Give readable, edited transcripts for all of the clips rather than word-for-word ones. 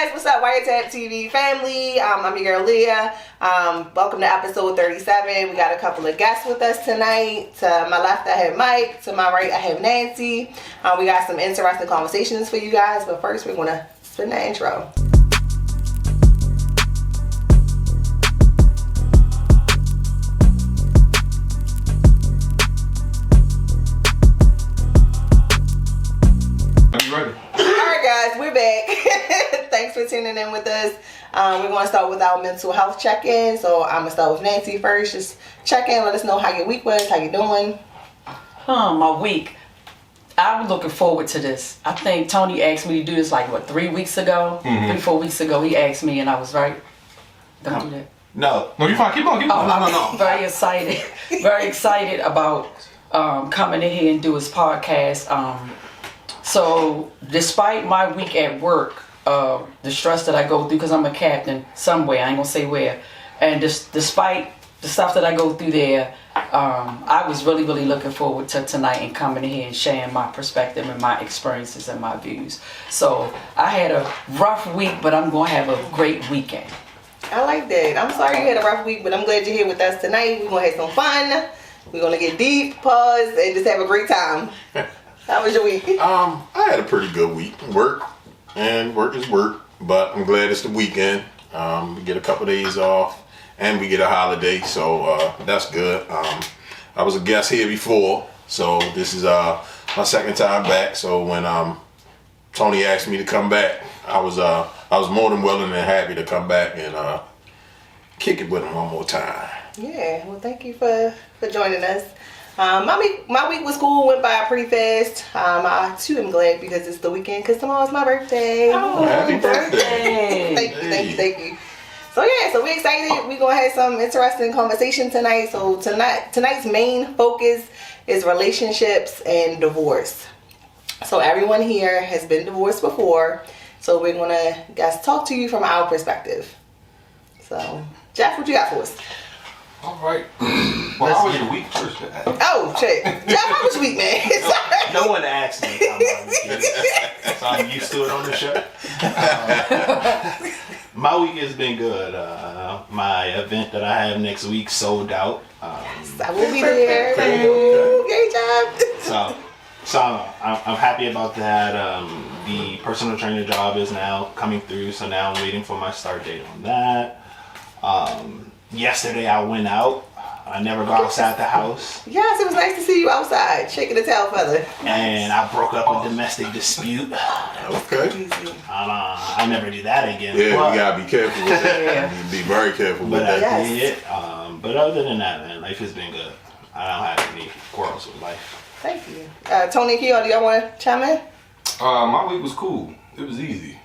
guys, what's up, WireTap TV family? I'm your girl Leah. Welcome to episode 37. We got a couple of guests with us tonight. To my left, I have Mike. To my right, I have Nancy. We got some interesting conversations for you guys, but first, we're gonna spin the intro. Are you ready? Alright guys, we're back. Thanks for tuning in with us. We're going to start with our mental health check-in. So I'm going to start with Nancy first. Just check in, let us know how your week was, how you doing. My week. I was looking forward to this. I think Tony asked me to do this 3 weeks ago? 3-4 weeks ago he asked me and I was right. Don't do that. No, you're fine. Keep on. No. Very excited. Very excited about coming in here and do his podcast. So despite my week at work, the stress that I go through, because I'm a captain somewhere, I ain't gonna say where, and despite the stuff that I go through there, I was really looking forward to tonight and coming in here and sharing my perspective and my experiences and my views. So I had a rough week, but I'm gonna have a great weekend. I like that. I'm sorry you had a rough week, but I'm glad you're here with us tonight. We're gonna have some fun. We're gonna get deep, pause, and just have a great time. How was your week? I had a pretty good week. Work is work, but I'm glad it's the weekend. We get a couple days off, and we get a holiday, so that's good. I was a guest here before, so this is my second time back. So when Tony asked me to come back, I was more than willing and happy to come back and kick it with him one more time. Yeah, well, thank you for joining us. My week was cool, went by pretty fast. I too am glad because it's the weekend, because tomorrow's my birthday. Oh, happy birthday. Thank you. So yeah, so we're excited. We're going to have some interesting conversation tonight. So tonight's main focus is relationships and divorce. So everyone here has been divorced before. So we're going to talk to you from our perspective. So, Jeff, what you got for us? All right. Well, how was your week first? Oh, shit. Jeff, how was your week, man? No one asked me how my week is, so I'm used to it on the show. My week has been good. My event that I have next week sold out. I will be there. Great job. So I'm happy about that. The personal trainer job is now coming through, so now I'm waiting for my start date on that. Yesterday I went out. I never go outside the house. Yes, it was nice to see you outside, shaking the tail feather. And I broke up a domestic dispute. Okay. I'll never do that again. Yeah, but, you gotta be careful with that. You be very careful with But that. I did. But other than that, man, life has been good. I don't have any quarrels with life. Thank you. Tony, Keo, do y'all want to chime in? My week was cool. It was easy.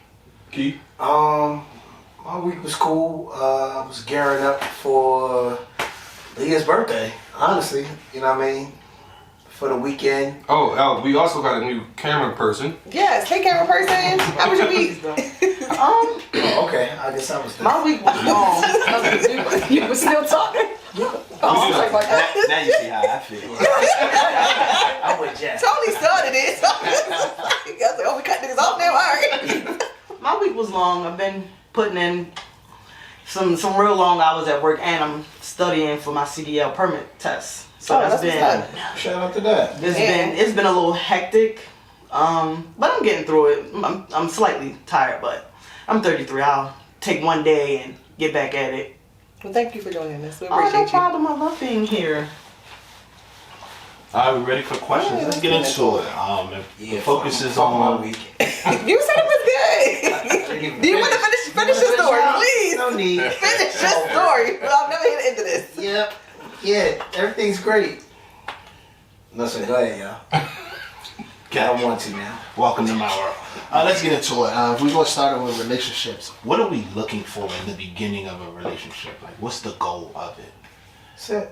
Key? My week was cool. I was gearing up for Leah's birthday, honestly. You know what I mean? For the weekend. Oh, we also got a new camera person. Yes, hey camera person. How was your week? Okay, I guess I was there. My week was long. You were still talking? Now you see how I feel. I'm with Jack. Tony started it. So I was like, oh, we cut niggas off now? All right. My week was long. I've been putting in some real long hours at work, and I'm studying for my CDL permit test. So that's Shout out to that. It's been a little hectic, but I'm getting through it. I'm slightly tired, but I'm 33. I'll take one day and get back at it. Well, thank you for joining us. We Oh, appreciate no you. problem. I love being here. All right, we ready for questions? Let's get into it. The focus is my on. week. You said it was good. Do you want to finish your story, please? No need. Finish your story. Well, I've never hit the end of this. Yep. Yeah, everything's great. Listen, go ahead, y'all. I want to now. Welcome to my world. Let's get into it. We're going to start with relationships. What are we looking for in the beginning of a relationship? Like, what's the goal of it? Sex.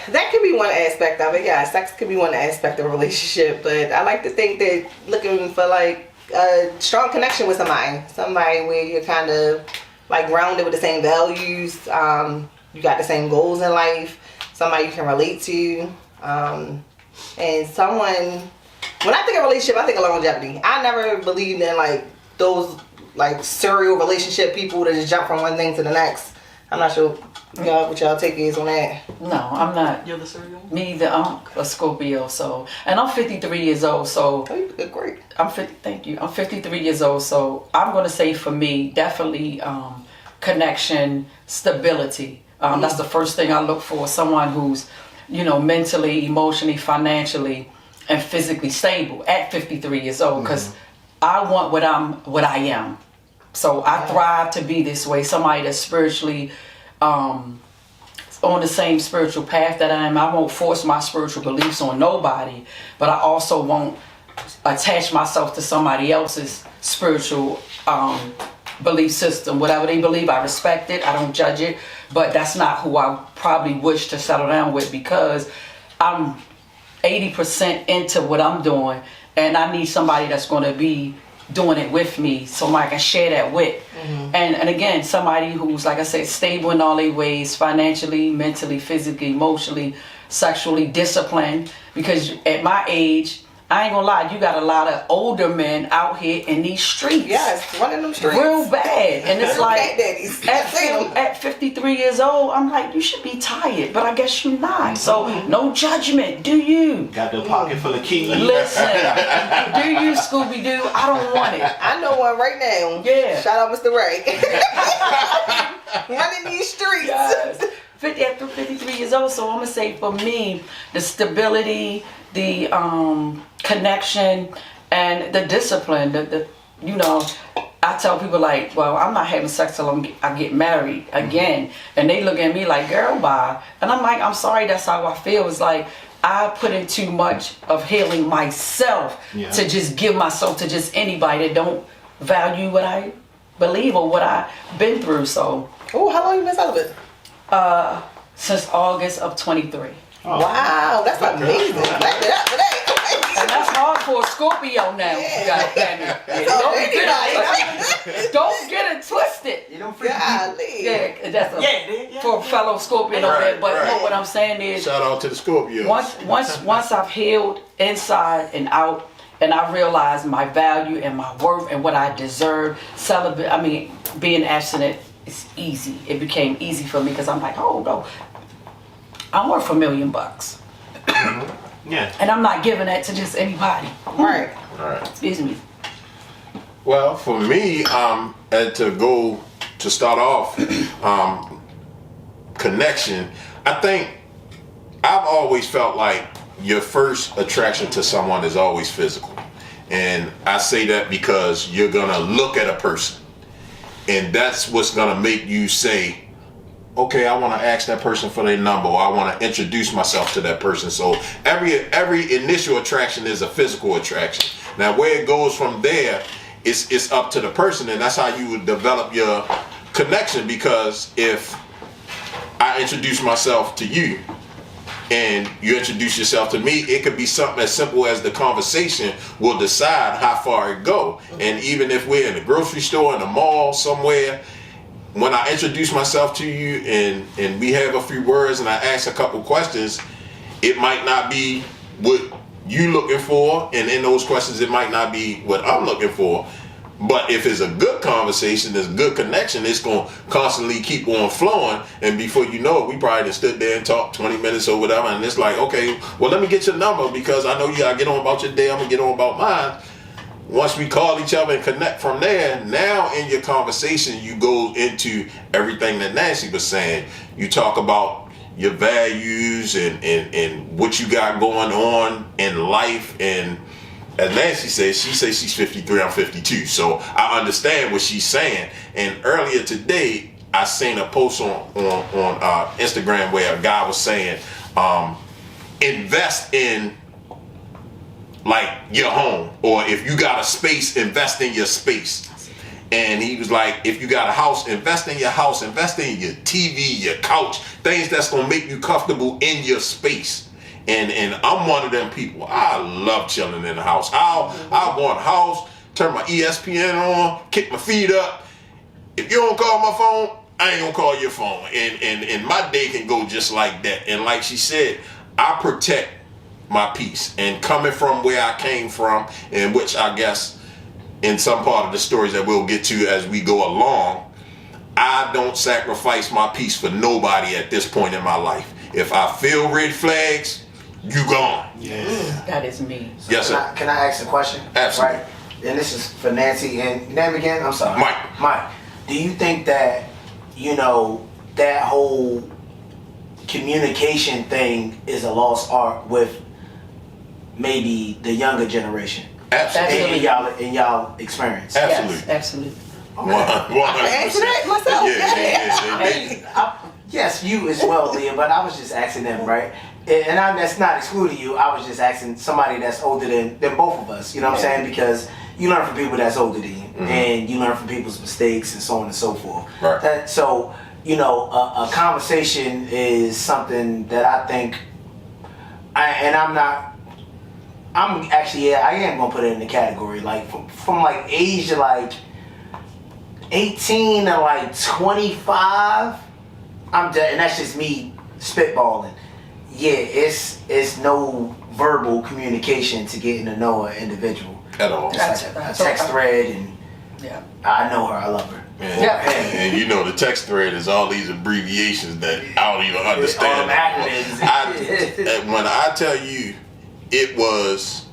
That could be one aspect of it. Yeah, sex could be one aspect of a relationship, but I like to think that looking for like a strong connection with somebody where you're kind of like grounded with the same values, you got the same goals in life, somebody you can relate to, and someone when I think of relationship, I think of longevity. I never believed in like those like serial relationship people that just jump from one thing to the next. I'm not sure what y'all take is on that. No, I'm not. You're the cereal? Me either. I'm a Scorpio, so, and I'm 53 years old, so. Oh, you did great. Thank you. I'm 53 years old, so I'm going to say for me, definitely connection, stability. That's the first thing I look for. Someone who's, mentally, emotionally, financially, and physically stable at 53 years old, because I want what I am. So I thrive to be this way. Somebody that's spiritually on the same spiritual path that I am. I won't force my spiritual beliefs on nobody, but I also won't attach myself to somebody else's spiritual belief system. Whatever they believe, I respect it. I don't judge it, but that's not who I probably wish to settle down with, because I'm 80% into what I'm doing, and I need somebody that's going to be doing it with me, so I can share that with. And again, somebody who's, like I said, stable in all their ways, financially, mentally, physically, emotionally, sexually, disciplined, because at my age, I ain't gonna lie, you got a lot of older men out here in these streets. Yes, one of them streets. Real bad. And it's like, daddies. at 53 years old, I'm like, you should be tired, but I guess you're not. So, no judgment. Do you? Got the pocket full of keys. Listen, do you, Scooby-Doo? I don't want it. I know one right now. Yeah. Shout out Mr. Ray. Running these streets. Yes. After 53 years old, so I'm going to say for me, the stability, the connection, and the discipline. I tell people like, well, I'm not having sex till I get married again. And they look at me like, girl, bye. And I'm like, I'm sorry, that's how I feel. It's like, I put in too much of healing myself to just give myself to just anybody that don't value what I believe or what I've been through. So. Oh, how long you been celibate? Since August of 23. Oh. Wow, that's amazing. Clap it up for that. And that's hard for a Scorpio now. God damn it. Yeah, don't get it twisted. You don't forget. Golly. Yeah, that's for a fellow Scorpio. Right, But right. what I'm saying is, Shout out to the Scorpios. once I've healed inside and out, and I realize my value and my worth and what I deserve, being abstinent is easy. It became easy for me because I'm like, oh no, I'm worth $1 million. Yeah. And I'm not giving that to just anybody. Right. Right. Excuse me. Well, for me, and to start off, connection, I think I've always felt like your first attraction to someone is always physical. And I say that because you're going to look at a person, and that's what's going to make you say, okay, I want to ask that person for their number, or I want to introduce myself to that person. So every initial attraction is a physical attraction. Now, where it goes from there, it's up to the person, and that's how you would develop your connection. Because if I introduce myself to you and you introduce yourself to me, it could be something as simple as the conversation will decide how far it go. And even if we're in the grocery store, in the mall, somewhere, when I introduce myself to you and we have a few words and I ask a couple questions, it might not be what you looking for, and in those questions it might not be what I'm looking for. But if it's a good conversation, there's good connection, it's going to constantly keep on flowing, and before you know it, we probably just stood there and talked 20 minutes or whatever, and it's like, okay, well, let me get your number because I know you got to get on about your day, I'm going to get on about mine. Once we call each other and connect from there, now in your conversation, you go into everything that Nancy was saying. You talk about your values and what you got going on in life. And as Nancy says, she says she's 53, I'm 52. So I understand what she's saying. And earlier today, I seen a post on Instagram where a guy was saying, invest in like your home, or if you got a space, invest in your space. And he was like, if you got a house, invest in your house, invest in your TV, your couch, things that's gonna make you comfortable in your space. And I'm one of them people. I love chilling in the house. I'll go in the house, turn my ESPN on, kick my feet up. If you don't call my phone, I ain't gonna call your phone. And my day can go just like that. And like she said, I protect my peace. And coming from where I came from, in which I guess in some part of the stories that we'll get to as we go along, I don't sacrifice my peace for nobody at this point in my life. If I feel red flags, you gone. Yeah. That is me. Yes, sir. Can I ask a question? Absolutely. Right. And this is for Nancy. And your name again? I'm sorry. Mike. Do you think that, that whole communication thing is a lost art with maybe the younger generation? Absolutely. In y'all experience? Absolutely. Yes, absolutely. I answered that myself. Yes, you as well, Leah, but I was just asking them, right? And that's not excluding you. I was just asking somebody that's older than both of us, you know what I'm saying? Because you learn from people that's older than you, and you learn from people's mistakes and so on and so forth. Right. A conversation is something that I think, I am going to put it in the category, like from like age to like 18 to like 25, and that's just me spitballing. Yeah, it's no verbal communication to getting to know an individual. At all. It's like a text thread, and I know her, I love her. And the text thread is all these abbreviations that I don't even understand. When I tell you it was,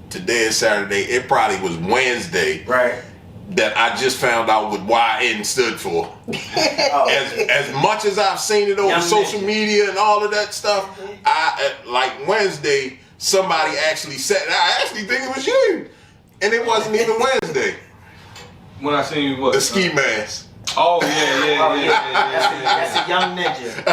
today is Saturday, it probably was Wednesday. Right. That I just found out what YN stood for. As much as I've seen it over social media and all of that stuff, like Wednesday, somebody actually said, I actually think it was you. And it wasn't even Wednesday. When I seen you, what? The ski mask. Oh, yeah. That's a young ninja.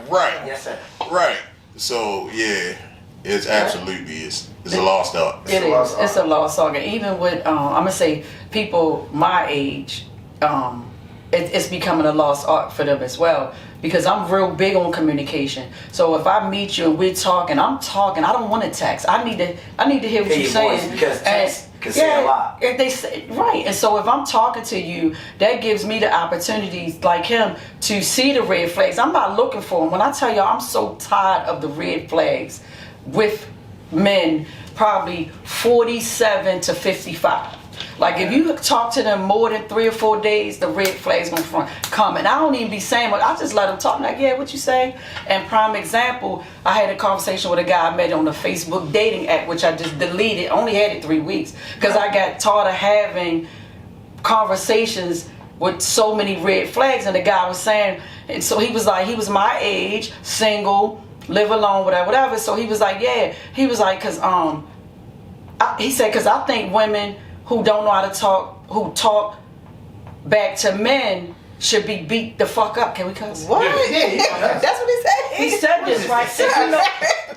Right. Yes, sir. Right. So, yeah, it's absolutely, it's a lost art. It is. It's a lost art. Even with, I'm going to say, people my age, it's becoming a lost art for them as well. Because I'm real big on communication. So if I meet you and we're talking, I don't want to text. I need to hear what you're saying. Because text can say a lot. They say, right. And so if I'm talking to you, that gives me the opportunities, like him, to see the red flags. I'm not looking for them. When I tell y'all, I'm so tired of the red flags with men, probably 47 to 55. Like if you talk to them more than 3 or 4 days, the red flags gonna come. And I don't even be saying what, I just let them talk. Like, yeah, what you say? And prime example, I had a conversation with a guy I met on the Facebook dating app, which I just deleted. Only had it 3 weeks because I got tired of having conversations with so many red flags. And the guy was saying, and so he was like, he was my age, single, live alone, whatever. So he was like, yeah, he was like, cause he said, cause I think women who don't know how to talk, who talk back to men, should be beat the fuck up. Can we cuss? What? That's what he said. He said this, right?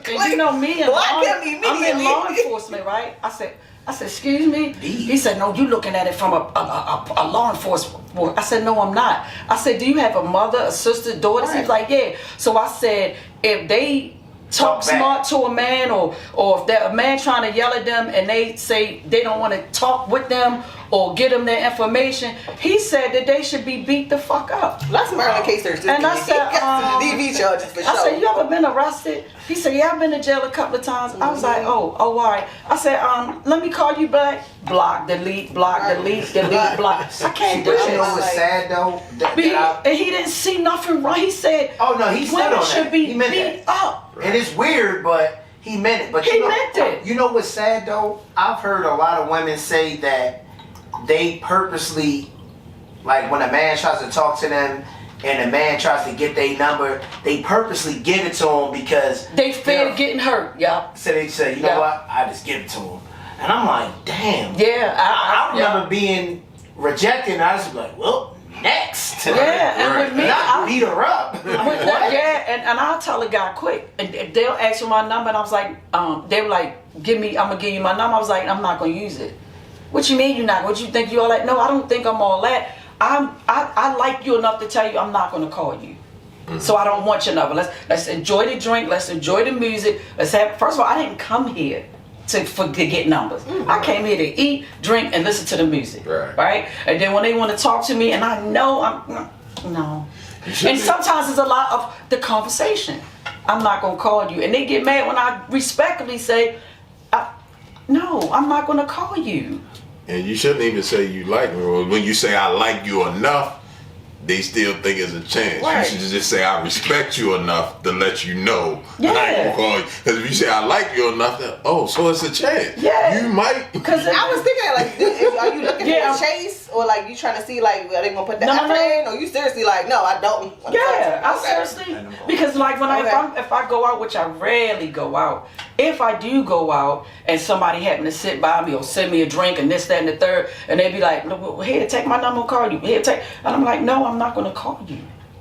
And you know me, and I'm in law enforcement, right? I said, excuse me? He said, no, you looking at it from a law enforcement. I said, no, I'm not. I said, do you have a mother, a sister, daughter? Right. He was like, yeah. So I said, if they talk smart to a man, or if they're a man trying to yell at them and they say they don't want to talk with them or get them their information, he said that they should be beat the fuck up. Let's murder case search. And I said, DV charges for sure. I said, you ever been arrested? He said, yeah, I've been to jail a couple of times. I was like, oh, all right. I said, let me call you back. Block, delete, block, delete, block. I can't do But this. you know what's sad though? And he didn't see nothing wrong. He said, oh no, he stood women on should that. be He meant beat that. up. And it's weird, but he meant it. But He meant it. You know what's sad though? I've heard a lot of women say that they purposely, like when a man tries to talk to them and a man tries to get their number, they purposely give it to him because they fear getting hurt. Yeah. So they say, you know what? I just give it to him. And I'm like, damn. Yeah. I remember being rejected and I was like, well, next. Yeah, and with me, not beat her up. Yeah, and I'll tell a guy quick, and they'll ask for my number, and I was like, they were like, I'm gonna give you my number. I was like, I'm not gonna use it. What you mean you're not? What you think you all that? No, I don't think I'm all that. I like you enough to tell you I'm not gonna call you. So I don't want your number. Let's enjoy the drink. Let's enjoy the music. Let's have. First of all, I didn't come here to get numbers. I came here to eat, drink, and listen to the music. Right? And then when they want to talk to me, and I know no. And sometimes it's a lot of the conversation. I'm not gonna call you. And they get mad when I respectfully say, no, I'm not gonna call you. And you shouldn't even say you like me. Or when you say I like you enough, they still think it's a chance. Right. You should just say I respect you enough to let you know Yeah. I ain't gonna call you. Because if you say I like you enough, then, so it's a chance. Yeah. You might. Because I was thinking like, are you looking Yeah. for a chase, or like you trying to see like are they gonna put the No, effort in, or you seriously like no, I don't. yeah, I Okay. seriously, because like when if I go out, which I rarely go out, if I do go out and somebody happen to sit by me or send me a drink and this, that, and the third, and they be like, "No, here, take my number, call you. Here, take," and I'm like, "No, I'm not gonna call you.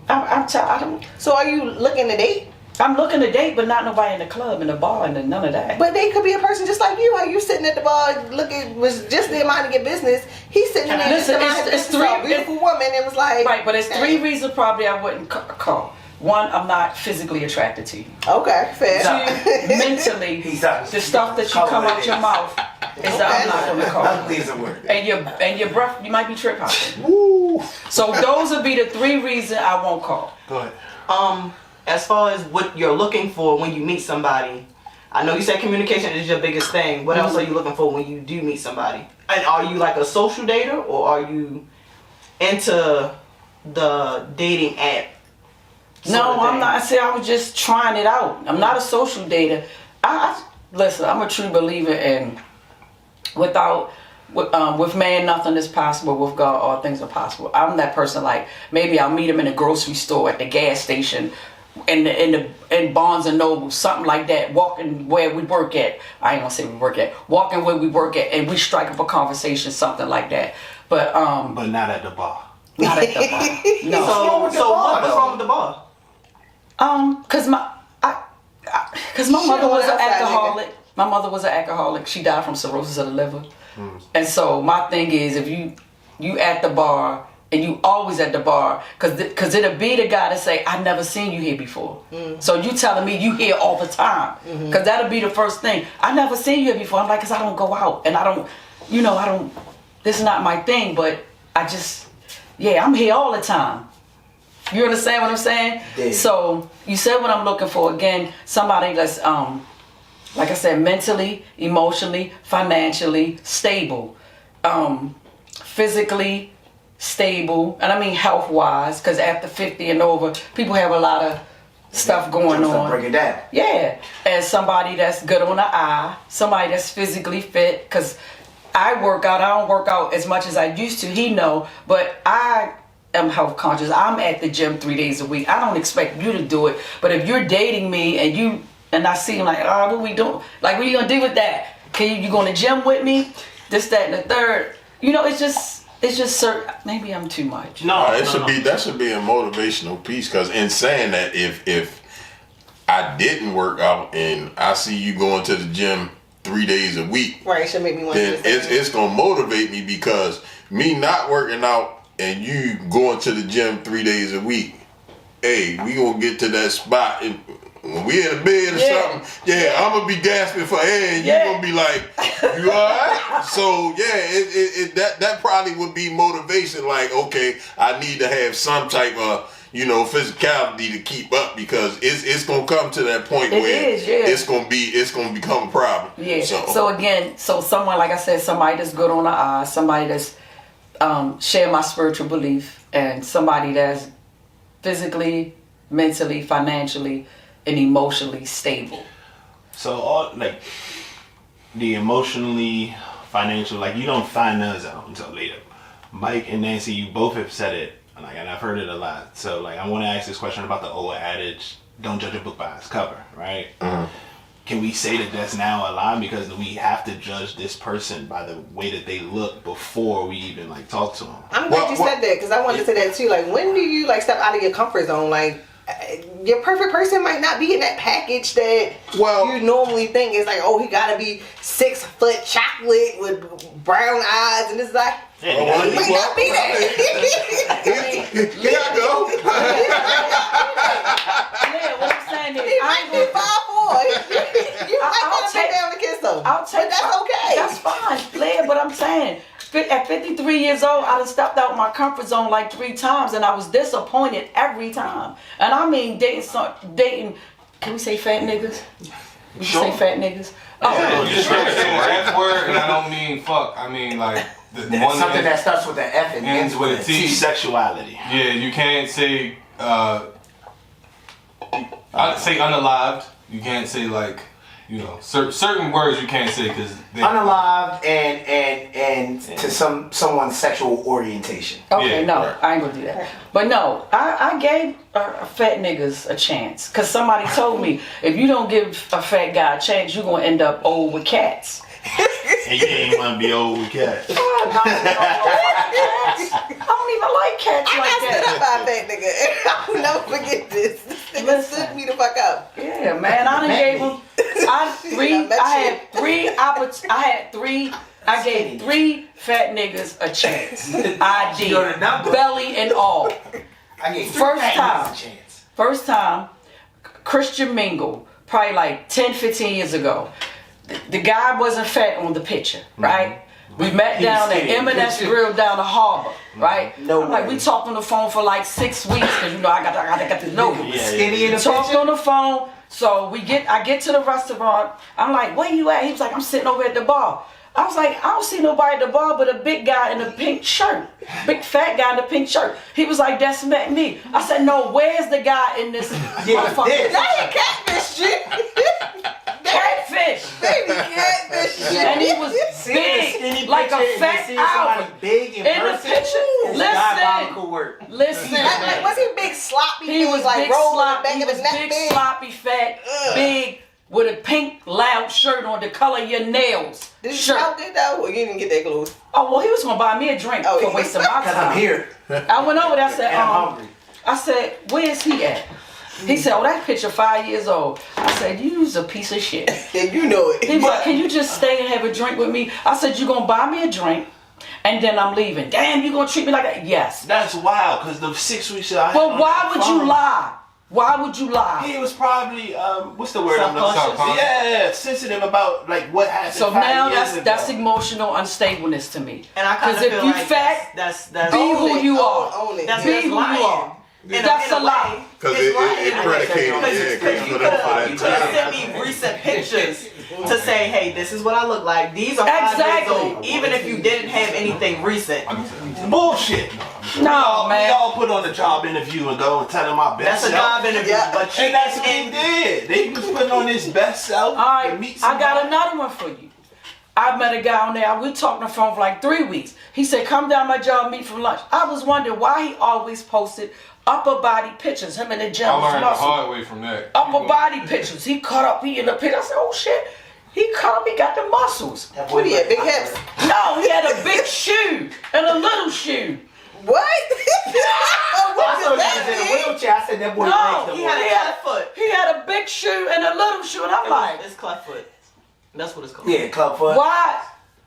I don't." So are you looking to date? I'm looking to date, but not nobody in the club, in the bar, and none of that. But they could be a person just like you. How you sitting at the bar looking was just there minding your business. He's sitting there just Listen, minding his it's business. three- A beautiful woman. It was like Right, but it's hey. 3 reasons probably I wouldn't call. One, I'm not physically attracted to you. Okay, fair. Two, mentally, He's not. the stuff that you come out your mouth is that I'm not gonna call. Ugly is a word. And your breath, you might be trip hopping. Woo. So those would be the 3 reasons I won't call. Go ahead. As far as what you're looking for when you meet somebody, I know you said communication is your biggest thing. What else are you looking for when you do meet somebody? And are you like a social dater, or are you into the dating app? sort No, of I'm thing? not. See, I was just trying it out. I'm not a social dater. Listen, I'm a true believer in with man nothing is possible, with God all things are possible. I'm that person. Like maybe I'll meet him in a grocery store, at the gas station, in Barnes and Noble, something like that. Walking where we work at. I ain't gonna say we work at. Walking where we work at, and we strike up a conversation, something like that. But But not at the bar. not at the bar. No. What's wrong with the bar? Cause my She mother was don't an outside alcoholic. My mother was an alcoholic. She died from cirrhosis of the liver. And so my thing is, if you at the bar and you always at the bar, cause it'll be the guy that say, I never seen you here before. So you telling me you here all the time, cause that'll be the first thing. I never seen you here before. I'm like, cause I don't go out and I don't. This is not my thing, but I'm here all the time. You understand what I'm saying? Yeah. So you said what I'm looking for. Again, somebody that's like I said, mentally, emotionally, financially stable, physically stable, and I mean health wise, because after 50 and over, people have a lot of stuff going on. Break it down. Yeah, and somebody that's good on the eye, somebody that's physically fit, because I work out. I don't work out as much as I used to. He know, but I am health conscious. I'm at the gym 3 days a week. I don't expect you to do it, but if you're dating me and I see him like, oh, what we doing? Like, what you gonna do with that? You going to gym with me? This, that, and the third. It's just certain. Maybe I'm too much. That should be a motivational piece. Because in saying that, if I didn't work out and I see you going to the gym 3 days a week, Right, it should make me want to then do the same. it's gonna motivate me, because me not working out and you going to the gym 3 days a week, hey, we gonna get to that spot and when we in the bed or something, I'm gonna be gasping for air and you gonna be like, you alright? So that probably would be motivation. Like, okay, I need to have some type of physicality to keep up, because it's gonna come to that point where it's gonna become a problem. Yeah. So someone, like I said, somebody that's good on the eye, somebody that's share my spiritual belief, and somebody that's physically, mentally, financially, and emotionally stable. So all the emotionally, financial, you don't find those out until later. Mike and Nancy, you both have said it, and I've heard it a lot. So I want to ask this question about the old adage: don't judge a book by its cover, right? Can we say that that's now a lie, because we have to judge this person by the way that they look before we even talk to them? I'm glad you said that, because I wanted to say that too. Like, when do you step out of your comfort zone? Like, your perfect person might not be in that package that you normally think is like, oh, he gotta be 6 foot chocolate with brown eyes, and it's like, he might not be that. Here I go. Yeah, what I'm saying is, He might be 5'4". You might want to take down to kiss him. I'll take but that's okay. That's fine, Blair. But I'm saying, at 53 years old, I done stepped out my comfort zone 3 times, and I was disappointed every time. And I mean, dating Can we say fat niggas? We Sure. say fat niggas. Yeah, you just say the F word, and I don't mean fuck. I mean like the one Something that starts with an F and ends with a T. Sexuality. Yeah, you can't say I'd say unalived. You can't say like, you know, certain words you can't say because Unalived and to someone's sexual orientation. Okay, Yeah, no, right. I ain't gonna do that. But no, I gave fat niggas a chance because somebody told me if you don't give a fat guy a chance, you're gonna end up old with cats. And you ain't want to be old with cats. I don't even like cats I like got stood up that. by a fat nigga. I'll never forget this. This nigga Listen. stood me the fuck up. Yeah, man, I done gave him. I gave 3 fat niggas a chance. I You know the number. did, belly and all. I gave First fat time. niggas a chance. First time, Christian Mingle, probably like 10, 15 years ago. The guy wasn't fat on the picture, right? We met He was down at skinny. M&S Grill down the harbor, right? No I'm like, way. we talked on the phone for like 6 weeks because you know I got to know him. Yeah, Skinny in the Talked picture. on the phone. So I get to the restaurant. I'm like, where you at? He was like, I'm sitting over at the bar. I was like, I don't see nobody at the bar but a big guy in a pink shirt. Big fat guy in a pink shirt. He was like, that's me. I said, no, where's the guy in this motherfucker? this. Now you catfish shit. Catfish. Baby catfish shit. And he was See the skinny big, like picture a and fat seeing somebody owl. big in In the person. picture, It's listen. diabolical work. Listen. Like, was he big sloppy? He was like big, rolling sloppy, back he of was his neck big, sloppy, fat, big, with a pink, loud shirt on the color of your nails. Did you shirt. smell good though? Or you didn't get that close? Oh, well, he was going to buy me a drink Oh, for he- wasting my Because I'm time. here I went over there, I said, and I'm hungry. I said, where's he at? He said, oh, that picture 5 years old. I said, you's a piece of shit. Yeah, you know it. He was like, can you just stay and have a drink with me? I said, you gonna buy me a drink, and then I'm leaving. Damn, you gonna treat me like that? Yes. That's wild, because the 6 weeks that I had But on why that would phone, you lie? Why would you lie? He was probably, what's the word I'm looking Self-conscious. for? Yeah, sensitive about like what happened. So 5 now years that's ago. emotional unstableness to me. And I kind Because of if feel you like fat, that's be who you are. Own it. that's Be who you lying. are. In That's in a lie. way, Because it's it lying. predicated, Because yeah, you because could for that have time. sent me recent pictures to say, hey, this is what I look like. These are 5 Exactly. years old. Even if you didn't have anything recent. bullshit. No, We man. all put on the job interview and go and tell them our best That's a self. job interview. Yeah. But you, And that's what he did. They was putting on his best self. All right, to meet I got somebody. another one for you. I met a guy on there. We talked on the phone for like 3 weeks. He said, come down my job, meet for lunch. I was wondering why he always posted upper body pictures, him in the gym. I with learned the muscle. hard way from that. Upper body pictures. He cut up, he in the picture. I said, oh shit. He cut up, he got the muscles. What he had? Big hips? No, he had a big shoe and a little shoe. What? I What saw does you was that in a mean? wheelchair. I said that boy No, breaks he the had a word. cleft foot. He had a big shoe and a little shoe, and I'm like, It's cleft foot. That's what it's called. Yeah, club foot, why?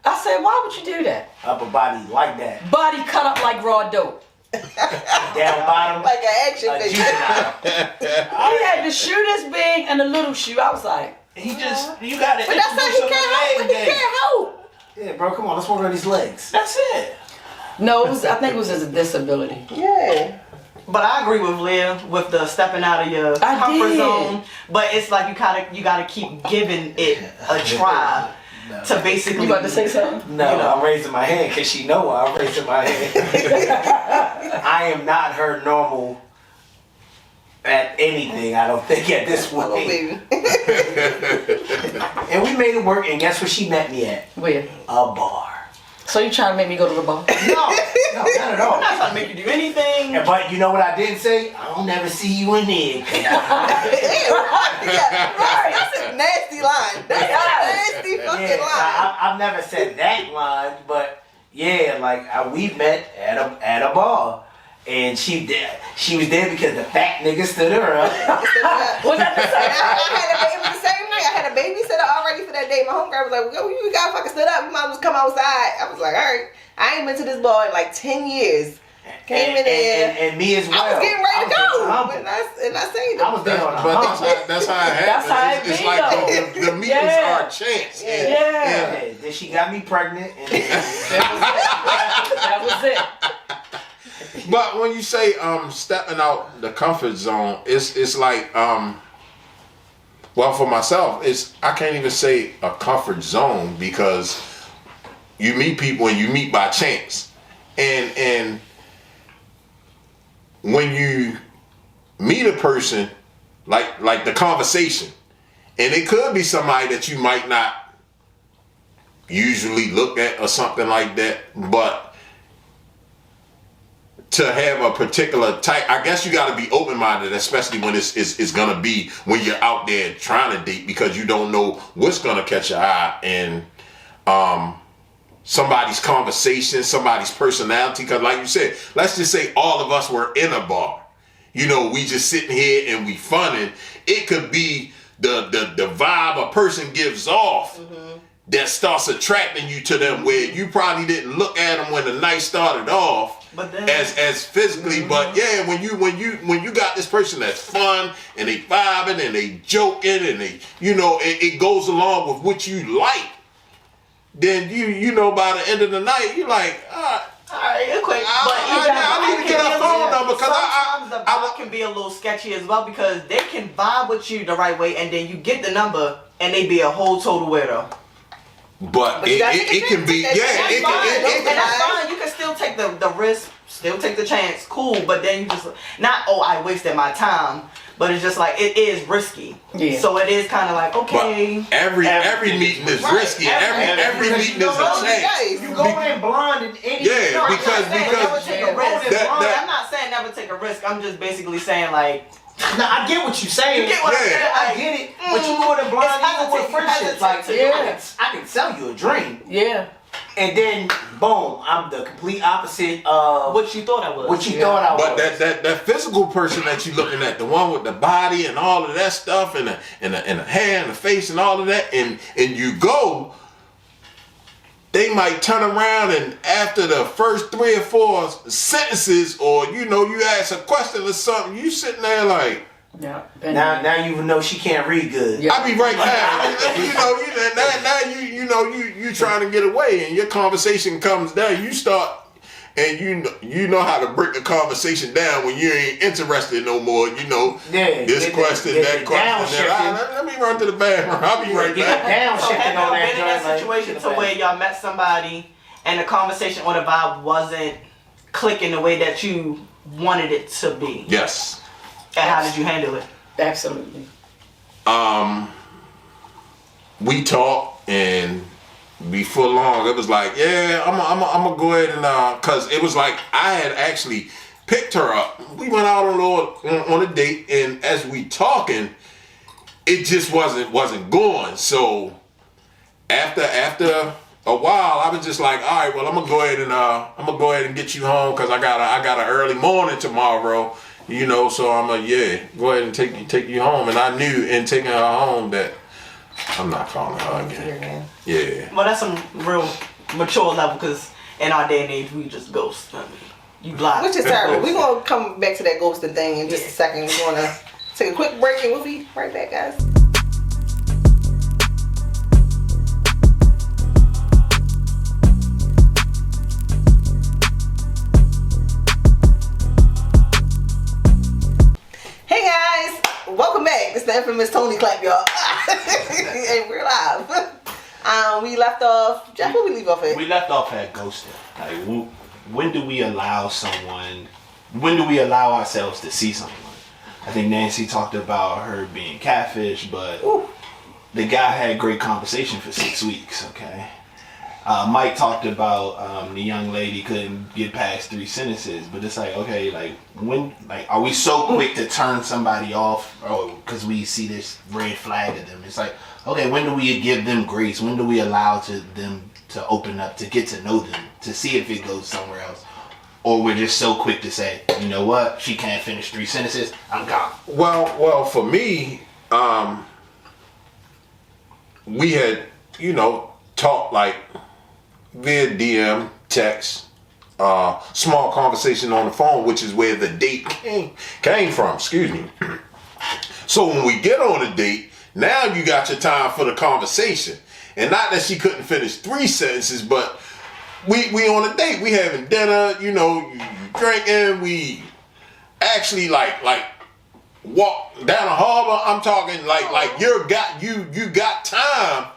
I said, why would you do that? upper body like that, Body cut up like raw dope. down bottom, Like an action a figure. juvenile. He had the shoe this big and the little shoe. I was like, He just, you got to But that's how he introduce him can't help. to He the game. can't help. Yeah, bro, come on, let's work on these legs. That's it. no, I think it was his disability. Yeah. But I agree with Leah with the stepping out of your I comfort did. zone. But it's like you gotta keep giving it a try to basically. You about to say something? No, You know. I'm raising my hand because she know I'm raising my hand. I am not her normal at anything, I don't think, at this Oh, point. baby. And we made it work, and guess where she met me at? Where? A bar. So you trying to make me go to the bar? No, not at all. I'm not trying to make you do anything. But you know what I didn't say? I don't never see you in there. Yeah, right. That's a nasty line. That's a nasty fucking Yeah, line. I've never said that line, but yeah, like we met at a bar, and she was there because the fat nigga stood her up. Was that the And same? it was the same night. I had a babysitter already for that day. My homegirl was like, "Yo, you gotta fucking stood up. You might as well come outside." I was like, "All right." I ain't been to this bar in like 10 years. Came in there. and me as well. I was getting ready to I was go, humble. and I seen I them. was there on a But humble. that's how it That's happens. how it It's be, like though. the meetings Yeah. are a chance. Yeah. And- Yeah. Yeah, then she got me pregnant, and That was it. But when you say stepping out the comfort zone, it's like Well, for myself, I can't even say a comfort zone because you meet people and you meet by chance, and when you meet a person, like the conversation, and it could be somebody that you might not usually look at or something like that, but to have a particular type, I guess you got to be open-minded, especially when it's gonna be when you're out there trying to date, because you don't know what's gonna catch your eye, and somebody's conversation, somebody's personality. Because like you said, let's just say all of us were in a bar. You know, we just sitting here and we funning. It could be the vibe a person gives off that starts attracting you to them, where you probably didn't look at them when the night started off, but then, as physically. But yeah, when you got this person that's fun and they vibing and they joking and they, you know, it goes along with what you like, then you know by the end of the night you're like, alright, quick. I need to get a phone number, because sometimes the vibe can be a little sketchy as well, because they can vibe with you the right way, and then you get the number and they be a whole total weirdo. But it can be, yeah, it can, and that's fine. You can still take the risk, still take the chance, cool. But then you just not, I wasted my time. But it's just like, it is risky. Yeah. So it is kind of like, okay. But every meeting is risky. Every meeting is a chance. You go in blind and anything. Yeah, because never take a risk. I'm not saying never take a risk. I'm just basically saying like. No, I get what you're saying. You get what I'm saying? I get it. But you go in blind even with friendships. Like, I can sell you a dream. Yeah. And then, boom, I'm the complete opposite of what you thought I was. But that physical person that you're looking at, the one with the body and all of that stuff, and the hair and the face and all of that, and you go, they might turn around and after the first 3 or 4 sentences, or you ask a question or something, you sitting there like, yeah. Now you know she can't read good. Yeah. I be right now. You trying to get away, and your conversation comes down. You start, and you know how to break a conversation down when you ain't interested no more. This question, that question. Let me run to the bathroom. I'll be right back. So have you been in that situation to where y'all met somebody and the conversation or the vibe wasn't clicking the way that you wanted it to be? Yes. And how did you handle it? Absolutely. We talked, and before long, it was like, yeah, I'm gonna go ahead and cause it was like I had actually picked her up. We went out on a date, and as we talking, it just wasn't going. So after a while, I was just like, all right, well, I'm gonna go ahead and get you home, cause I got an early morning tomorrow. So I'm like, go ahead and take you home. And I knew in taking her home that I'm not calling her again. Yeah. Well, that's some real mature level, because in our day and age, we just ghost. I mean, you blind. Which is terrible. We're going to come back to that ghosting thing in just a second. We're going to take a quick break, and we'll be right back, guys. Hey guys, welcome back. It's the infamous Tony clap, y'all. And we're live. We left off. Jeff, where we leave off at? We left off at ghosting. Like, when do we allow someone? When do we allow ourselves to see someone? I think Nancy talked about her being catfish, but the guy had great conversation for 6 weeks. Okay. Mike talked about the young lady couldn't get past 3 sentences, but it's like, okay, like when, like, are we so quick to turn somebody off, because we see this red flag of them? It's like, okay, when do we give them grace? When do we allow them to open up, to get to know them, to see if it goes somewhere else? Or we're just so quick to say, you know what, she can't finish 3 sentences, I'm gone. Well, for me, we had, talked like via DM, text, small conversation on the phone, which is where the date came from. Excuse me. So when we get on a date, now you got your time for the conversation, and not that she couldn't finish 3 sentences, but we on a date, we having dinner, you drinking, we actually like walk down the harbor. I'm talking like you got time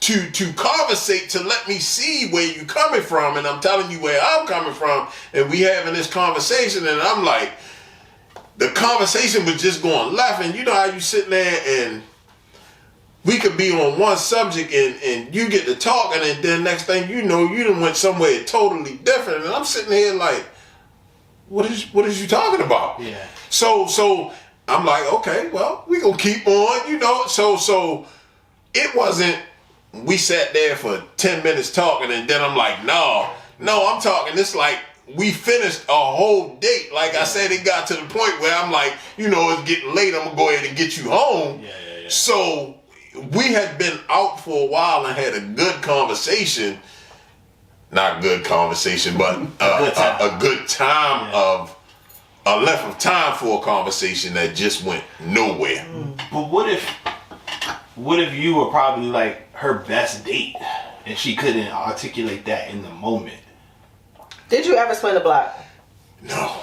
to conversate, to let me see where you coming from, and I'm telling you where I'm coming from, and we having this conversation, and I'm like, the conversation was just going left, and you know how you sitting there and we could be on one subject and you get to talking, and then next thing you know, you done went somewhere totally different, and I'm sitting here like, what is you talking about? Yeah. So I'm like, okay, well, we gonna keep on, you know. So it wasn't, we sat there for 10 minutes talking, and then I'm like, no, I'm talking, it's like we finished a whole date. Like I said, it got to the point where I'm like, you know, it's getting late, I'm gonna go ahead and get you home. Yeah. So we had been out for a while and had a good conversation. Not good conversation, but a good time of a length of time for a conversation that just went nowhere. But what if you were probably like her best date and she couldn't articulate that in the moment? Did you ever spin the block? No.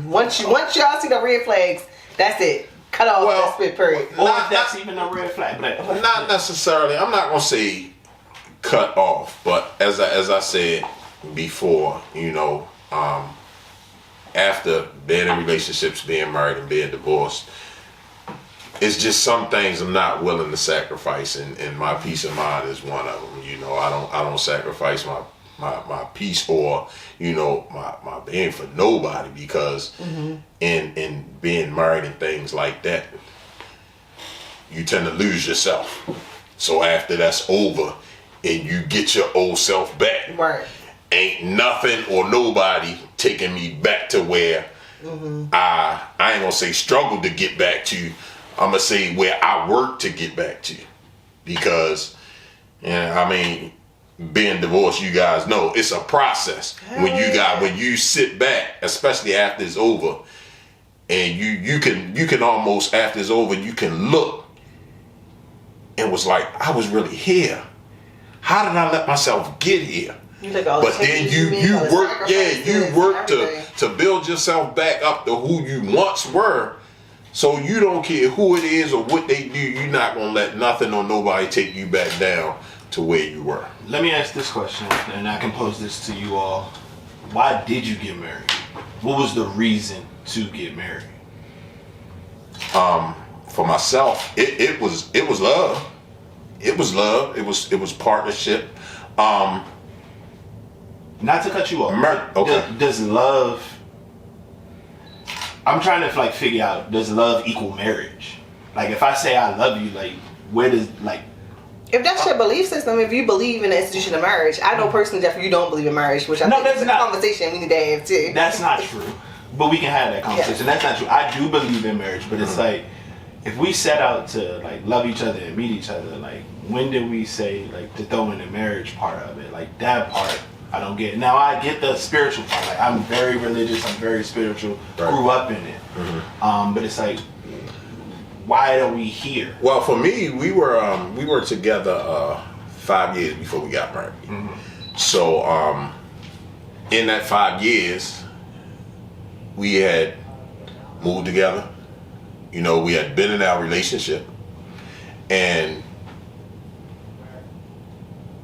Once y'all see the red flags, that's it. Cut off that spit period. Or if that's even a red flag. But Not necessarily. I'm not gonna say cut off, but as I said before, you know, after being in relationships, being married, and being divorced, it's just some things I'm not willing to sacrifice, and my peace of mind is one of them. You know, I don't sacrifice my peace or, you know, my being for nobody, because in being married and things like that, you tend to lose yourself. So after that's over and you get your old self back, Right. ain't nothing or nobody taking me back to where I ain't gonna say struggle to get back to. I'm gonna say where I work to get back to, because, you know, I mean, being divorced, you guys know it's a process. When you sit back, especially after it's over, and you can almost, after it's over, you can look and was like, I was really here. How did I let myself get here? But then you work to build yourself back up to who you once were. So you don't care who it is or what they do, you're not gonna let nothing or nobody take you back down to where you were. let me ask this question, and I can pose this to you all. Why did you get married? What was the reason to get married? For myself, it was love. It was love. It was partnership. Not to cut you off. Okay. Does love? I'm trying to like figure out, does love equal marriage? Like if I say I love you, like where does like? If that's your belief system, if you believe in the institution of marriage, I know personally, Jeffrey, you don't believe in marriage, which I think is a conversation we need to have too. That's not true. But we can have that conversation. Yeah. That's not true. I do believe in marriage, but it's like if we set out to like love each other and meet each other, like when did we say like to throw in the marriage part of it? Like that part I don't get. Now I get the spiritual part. Like I'm very religious, I'm very spiritual, grew up in it. But it's like, why are we here? Well, for me, we were together 5 years before we got married. So in that 5 years, we had moved together. You know, we had been in our relationship, and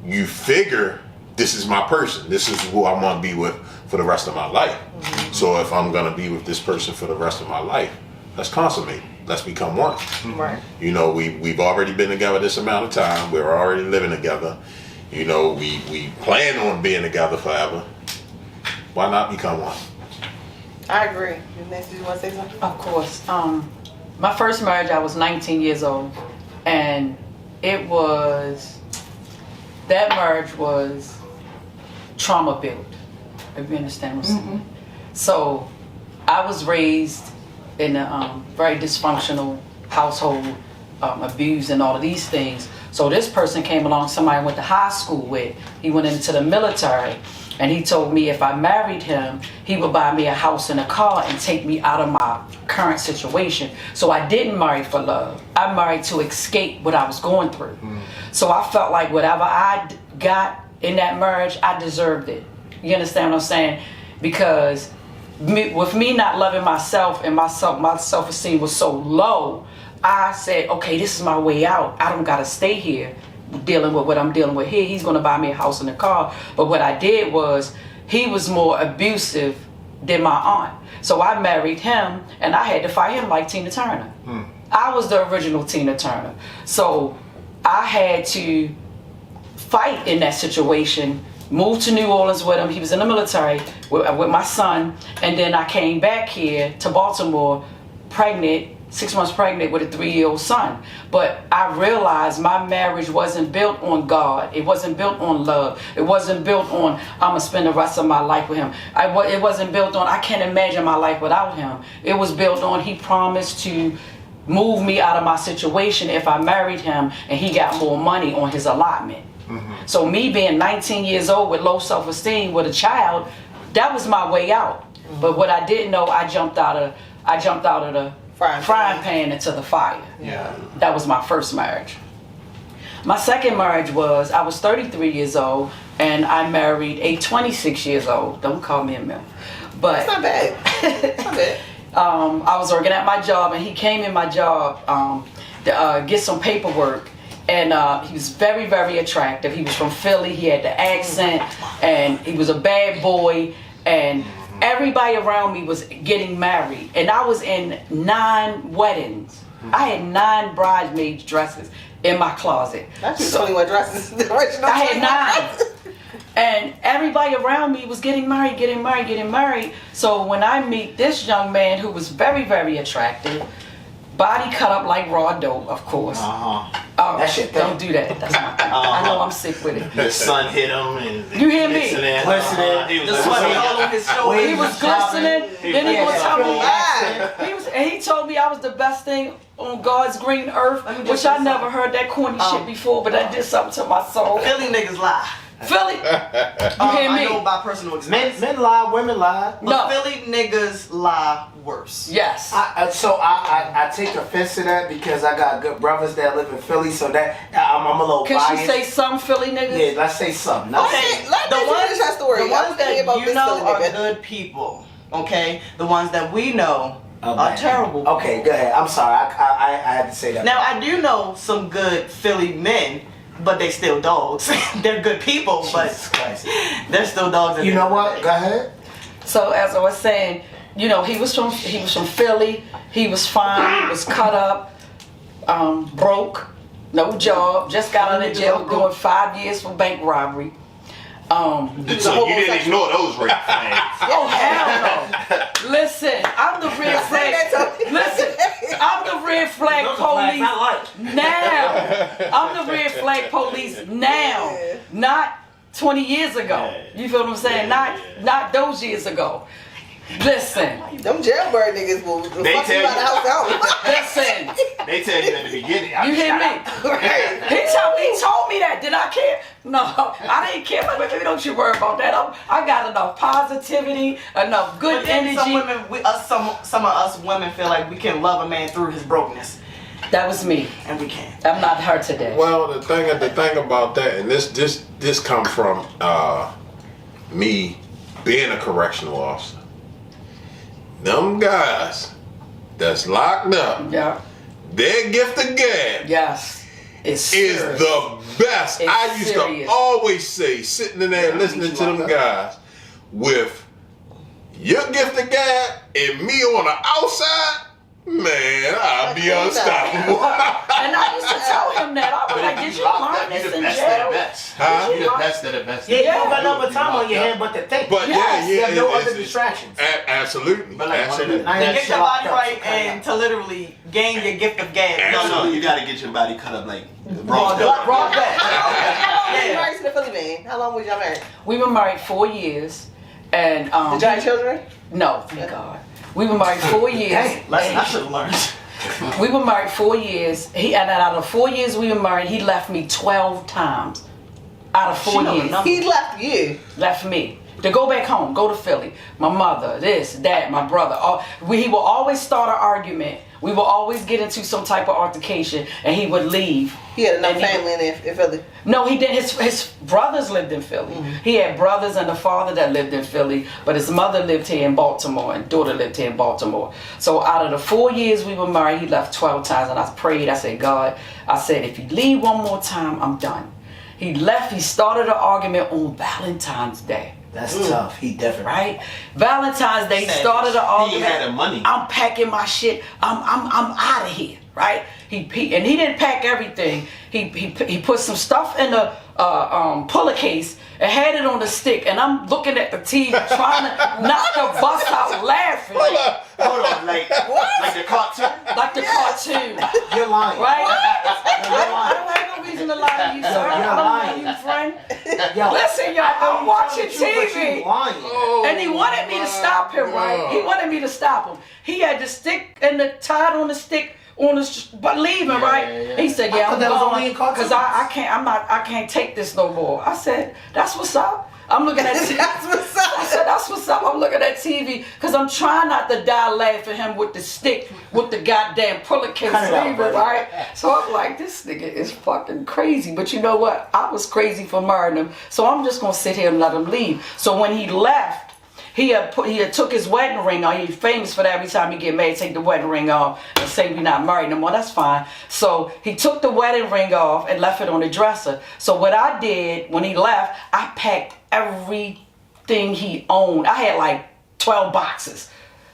you figure this is my person. This is who I want to be with for the rest of my life. So if I'm gonna be with this person for the rest of my life, let's consummate. Let's become one. Right. You know, we've already been together this amount of time. We're already living together. You know, we plan on being together forever. Why not become one? I agree. Next, do you want to say something? Of course. My first marriage, I was 19 years old, and that marriage was trauma built, if you understand what I'm saying. So I was raised in a very dysfunctional household, abused and all of these things. So this person came along, somebody I went to high school with. He went into the military, and he told me if I married him, he would buy me a house and a car and take me out of my current situation. So I didn't marry for love. I married to escape what I was going through. So I felt like whatever I got in that marriage, I deserved it. You understand what I'm saying? Because with me not loving myself and my self-esteem was so low, I said, okay, this is my way out. I don't gotta stay here dealing with what I'm dealing with here. He's gonna buy me a house and a car. But what I did was, he was more abusive than my aunt. So I married him, and I had to fight him like Tina Turner. I was the original Tina Turner. So I had to fight in that situation, moved to New Orleans with him. He was in the military with my son. And then I came back here to Baltimore, pregnant, 6 months pregnant with a 3-year-old son. But I realized my marriage wasn't built on God. It wasn't built on love. It wasn't built on, I'm going to spend the rest of my life with him. It wasn't built on, I can't imagine my life without him. It was built on, he promised to move me out of my situation if I married him, and he got more money on his allotment. So me being 19 years old with low self-esteem with a child, that was my way out. But what I didn't know, I jumped out of the frying pan into the fire. Yeah. That was my first marriage. My second marriage was, I was 33 years old, and I married a 26 years old. Don't call me a MILF. But It's not bad. It's not bad. I was working at my job, and he came in my job to get some paperwork. And he was very, very attractive. He was from Philly. He had the accent, and he was a bad boy. And everybody around me was getting married, and I was in 9 weddings. I had 9 bridesmaids dresses in my closet. That's 21 dresses. The original. I had 9. And everybody around me was getting married. So when I meet this young man who was very, very attractive, body cut up like raw dough, of course. Oh, That shit don't do that. That's my thing. I know I'm sick with it. The sun hit him and You hear me? glistening. Glistening. He was The sweat all on his shoulder. He was glistening. Then he was telling me, Ah. he told me I was the best thing on God's green earth, Let me just which say I never something. heard that corny shit before, but that did something to my soul. Philly niggas lie. Philly, you hear I know me? by personal experience. Men lie, women lie. But No. Philly niggas lie worse. Yes. I take offense to that because I got good brothers that live in Philly, so that I'm a little Can biased. she say some Philly niggas? Yeah, let's say something. Not Okay, say- Let me finish that story. the I ones wanna hear that about you this know Philly are nigga. good people. Okay, the ones that we know are Okay. terrible. Okay, go ahead. I'm sorry. I had to say that. Now I do know some good Philly men, but they still dogs. They're good people, but Jesus Christ. they're still dogs. You know what? Go ahead. So as I was saying, you know, he was from Philly. He was fine. He was cut up, broke, no job. Just got out of jail, doing 5 years for bank robbery. So you didn't ignore those red flags. Oh hell no! Listen, I'm the red flag. Listen, I'm the red flag police now. I'm the red flag police now, not 20 years ago. You feel what I'm saying? Not those years ago. Listen, Them jailbird niggas will They fuck you tell out the house out. listen. They tell you at the beginning. You hear me? He told me that. Did I care? No, I didn't care. Like, baby, don't you worry about that. I got enough positivity, enough good But then energy. some women, some of us women feel like we can love a man through his brokenness, That was me. and we can't. I'm not her today. Well, the thing about that, and this come from me being a correctional officer. Them guys that's locked up, Yeah. their gift of gab Yes. It's is serious. the best. It's I used serious. to always say, sitting in there listening to them guys, with your gift of gab and me on the outside, man, I'll be unstoppable. And I used to tell him that. I was like, did you learn this in jail? Huh? You the best of the best. Yeah, you don't got no more time on your hand but to think. But Yes, you have no it's- other distractions. Absolutely. But like, Absolutely. I To ain't get your locked body up, right so cut it and to literally gain your gift of gab. No, you gotta get your body cut up like raw Raw back. How long was you Yeah. married to the Philly man? How long was y'all married? We were married 4 years. And Did y'all have children? no, thank God. We were married 4 years. Hey, lesson I should have learned. We were married 4 years. And out of 4 years we were married, he left me 12 times. Out of 4 She know the years. number. He left you. Left me. To go back home, go to Philly. My mother, this, that, my brother. He will always start an argument We would always get into some type of altercation, and he would leave. He had enough And he- family in Philly. No, he didn't. His brothers lived in Philly. He had brothers and a father that lived in Philly, but his mother lived here in Baltimore and daughter lived here in Baltimore. So out of the 4 years we were married, he left 12 times, and I prayed. I said, God, I said, if you leave one more time, I'm done. He left. He started an argument on Valentine's Day. That's tough. He definitely. Right? Valentine's Day Savage. started an He argument. had the money. I'm packing my shit. I'm out of here. Right? He and he didn't pack everything. He put some stuff in a puller case and had it on the stick. And I'm looking at the TV trying to knock the bus out laughing. Hold on, like the cartoon. Like the cartoon. You're lying. Right? You're I lying. don't have no reason to lie to you, sir. You're I don't lying. know you, friend. Yo, Listen, y'all, I'm watching but you TV. lying. And he wanted me to stop him, right? He wanted me to stop him. He had the stick and the tied on the stick on the but leaving, right? He said, "Yeah, I thought I'm that was only going in cartoons. because I can't take this no more." I said, "That's what's up." I'm looking at TV. That's what's up. I said, "That's what's up." I'm looking at TV because I'm trying not to die laughing him with the stick with the goddamn puller case Cut it out, leaving, buddy. right? So I'm like, this nigga is fucking crazy. But you know what? I was crazy for marrying him, so I'm just gonna sit here and let him leave. So when he left. He had took his wedding ring off. He's famous for that. Every time he get married, take the wedding ring off and say we're not married no more. That's fine. So he took the wedding ring off and left it on the dresser. So what I did when he left, I packed everything he owned. I had like 12 boxes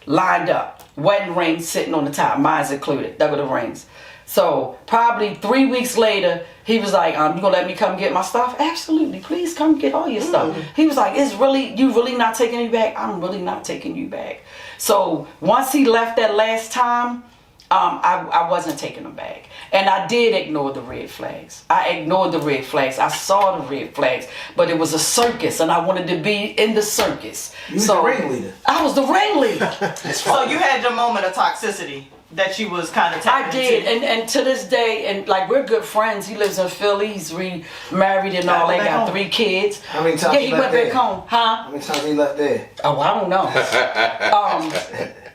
lined up. Wedding rings sitting on the top. Mine's included. That were the rings. So probably 3 weeks later, he was like, "You gonna let me come get my stuff?" "Absolutely, please come get all your stuff." He was like, you really not taking me back?" "I'm really not taking you back." So once he left that last time, I wasn't taking him back. And I did ignore the red flags. I ignored the red flags. I saw the red flags, but it was a circus and I wanted to be in the circus. You was the ringleader. I was the ringleader. So you had your moment of toxicity that you was kind of I did, and to this day, and like we're good friends. He lives in Philly. He's remarried and all. They Back got home. 3 kids. How many times Yeah, he he left went back there? home, huh? How many times he left there? Oh, I don't know.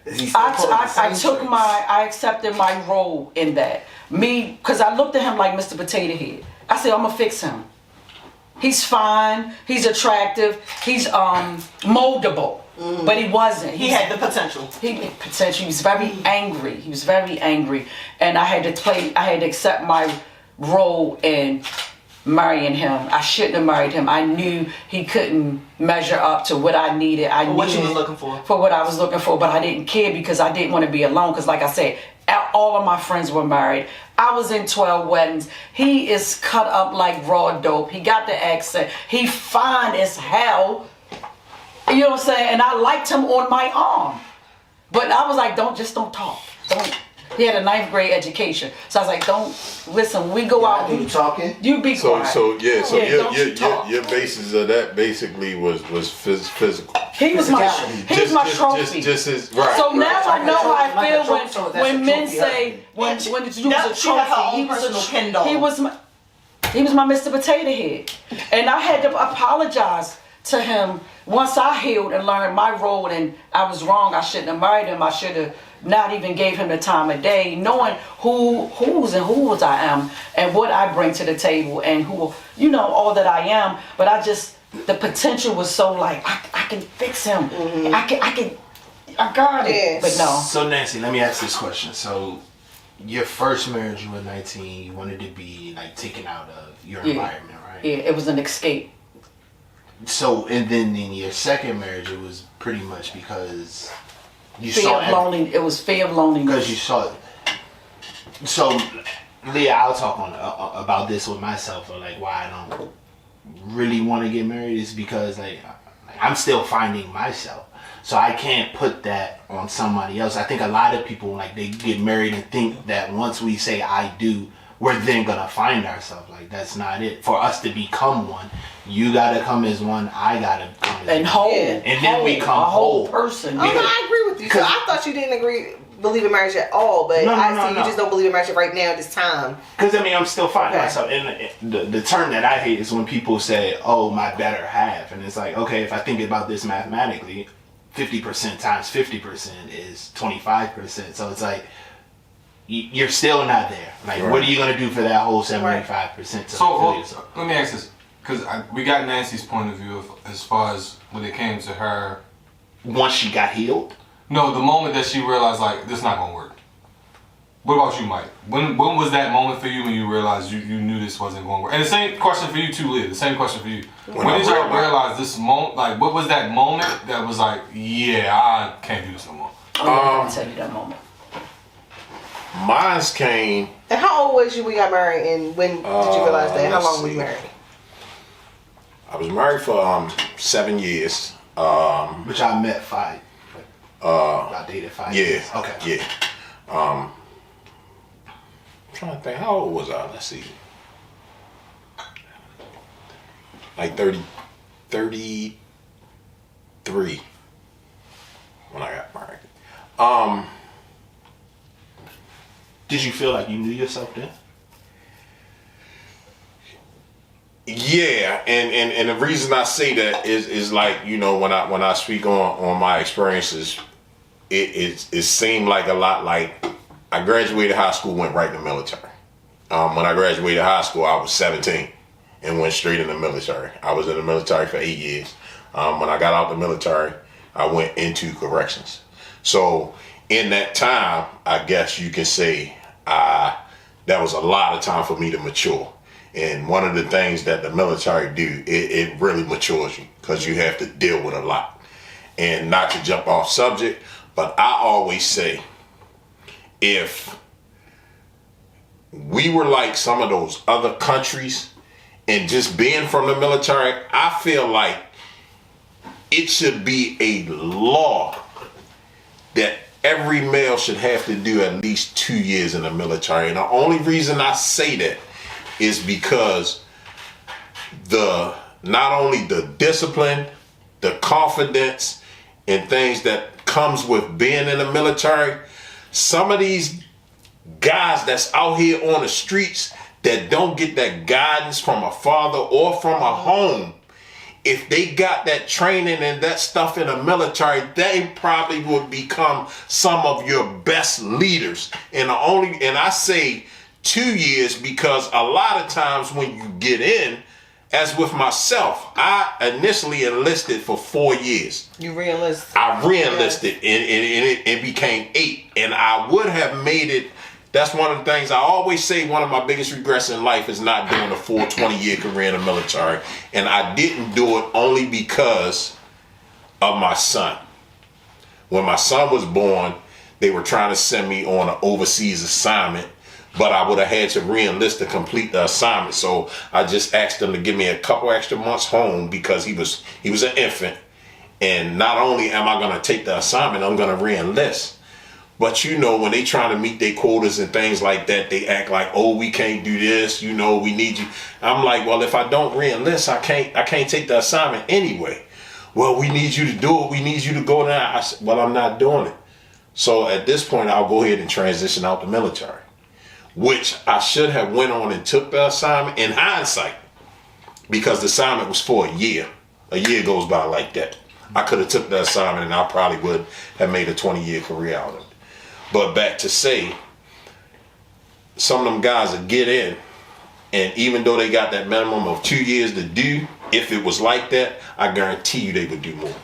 Is he still pulling the I same took tricks? I accepted my role in that. Me, because I looked at him like Mr. Potato Head. I said, I'm gonna fix him. He's fine. He's attractive. He's moldable. But he wasn't. He had the potential. He was very angry. He was very angry, and I had to accept my role in marrying him. I shouldn't have married him. I knew he couldn't measure up to what I needed. I knew What you was looking for. For what I was looking for, but I didn't care because I didn't want to be alone. Because like I said, all of my friends were married. I was in 12 weddings. He is cut up like raw dope. He got the accent. He fine as hell. You know what I'm saying? And I liked him on my arm. But I was like, don't talk. Don't. He had a 9th grade education. So I was like, don't, listen, when we go out. You talking? You be quiet. So don't you talk. your basis of that basically was physical. He was my trophy. Just as right. So now I know how I Like a feel trophy, so that's when a men trophy say husband. when you was a She had her trophy. own He was personal a Ken doll. he was my Mr. Potato Head, and I had to apologize to him once I healed and learned my role, and I was wrong. I shouldn't have married him. I should have not even gave him the time of day, knowing whose I am and what I bring to the table and who, all that I am. But the potential was so like, I can fix him. I got it. Yes. But no. So Nancy, let me ask this question. So your first marriage, you were 19, you wanted to be like taken out of your environment, right? Yeah, it was an escape. So, and then in your second marriage, it was pretty much because you Fear saw of loneliness. It was fear of loneliness. because you saw it. So, Leah, I'll talk on about this with myself, or like why I don't really want to get married is because like I'm still finding myself. So I can't put that on somebody else. I think a lot of people like they get married and think that once we say I do, we're then gonna find ourselves. Like that's not it. For us to become one, you gotta come as one, I gotta come as and one. whole. And then we come a whole whole. person. Oh, no, I agree with you. So I thought you didn't believe in marriage at all, but No, I see no. you just don't believe in marriage right now at this time. Because I mean, I'm still finding Okay. myself. And the term that I hate is when people say, "Oh, my better half," and it's like, okay, if I think about this mathematically, 50% times 50% is 25%. So it's like you're still not there. Like, what are you gonna do for that whole 75%? So let me ask this, because we got Nancy's point of view as far as when it came to her. Once she got healed. No, the moment that she realized like this not gonna work. What about you, Mike? When was that moment for you when you realized you knew this wasn't going to work? And the same question for you too, Leah. The same question for you. When did y'all realize this moment? Like, what was that moment that was like, yeah, I can't do this no more? I'll tell you that moment. Mine's came. And how old was you when you got married, and when did you realize that? How long were you married? I was married for 7 years. Which I met 5. I dated 5 years. Okay. Yeah. I'm trying to think, how old was I? Let's see. Like 33 when I got married. Did you feel like you knew yourself then? Yeah, and the reason I say that is like, you know, when I speak on my experiences, it seemed like a lot like I graduated high school, went right in the military. When I graduated high school, I was 17 and went straight in the military. I was in the military for 8 years. When I got out the military, I went into corrections. So in that time, I guess you can say that was a lot of time for me to mature. And one of the things that the military do, it really matures you because you have to deal with a lot. And not to jump off subject, but I always say, if we were like some of those other countries and just being from the military, I feel like it should be a law that every male should have to do at least 2 years in the military. And the only reason I say that is because not only the discipline, the confidence, and things that comes with being in the military, some of these guys that's out here on the streets that don't get that guidance from a father or from a home, if they got that training and that stuff in the military, they probably would become some of your best leaders. And I say 2 years because a lot of times when you get in, as with myself, I initially enlisted for 4 years. You re-enlisted? I re-enlisted and it became 8. And I would have made it. That's one of the things I always say, one of my biggest regrets in life is not doing a full 20-year career in the military. And I didn't do it only because of my son. When my son was born, they were trying to send me on an overseas assignment, but I would have had to re-enlist to complete the assignment. So I just asked them to give me a couple extra months home because he was an infant. And not only am I going to take the assignment, I'm going to re-enlist. But you know, when they trying to meet their quotas and things like that, they act like, oh, we can't do this. You know, we need you. I'm like, well, if I don't re-enlist, I can't take the assignment anyway. Well, we need you to do it. We need you to go down. I said, well, I'm not doing it. So at this point, I'll go ahead and transition out the military, which I should have went on and took the assignment in hindsight, because the assignment was for a year. A year goes by like that. I could have took the assignment and I probably would have made a 20-year career out of it. But back to say, some of them guys that get in, and even though they got that minimum of 2 years to do, if it was like that, I guarantee you they would do more.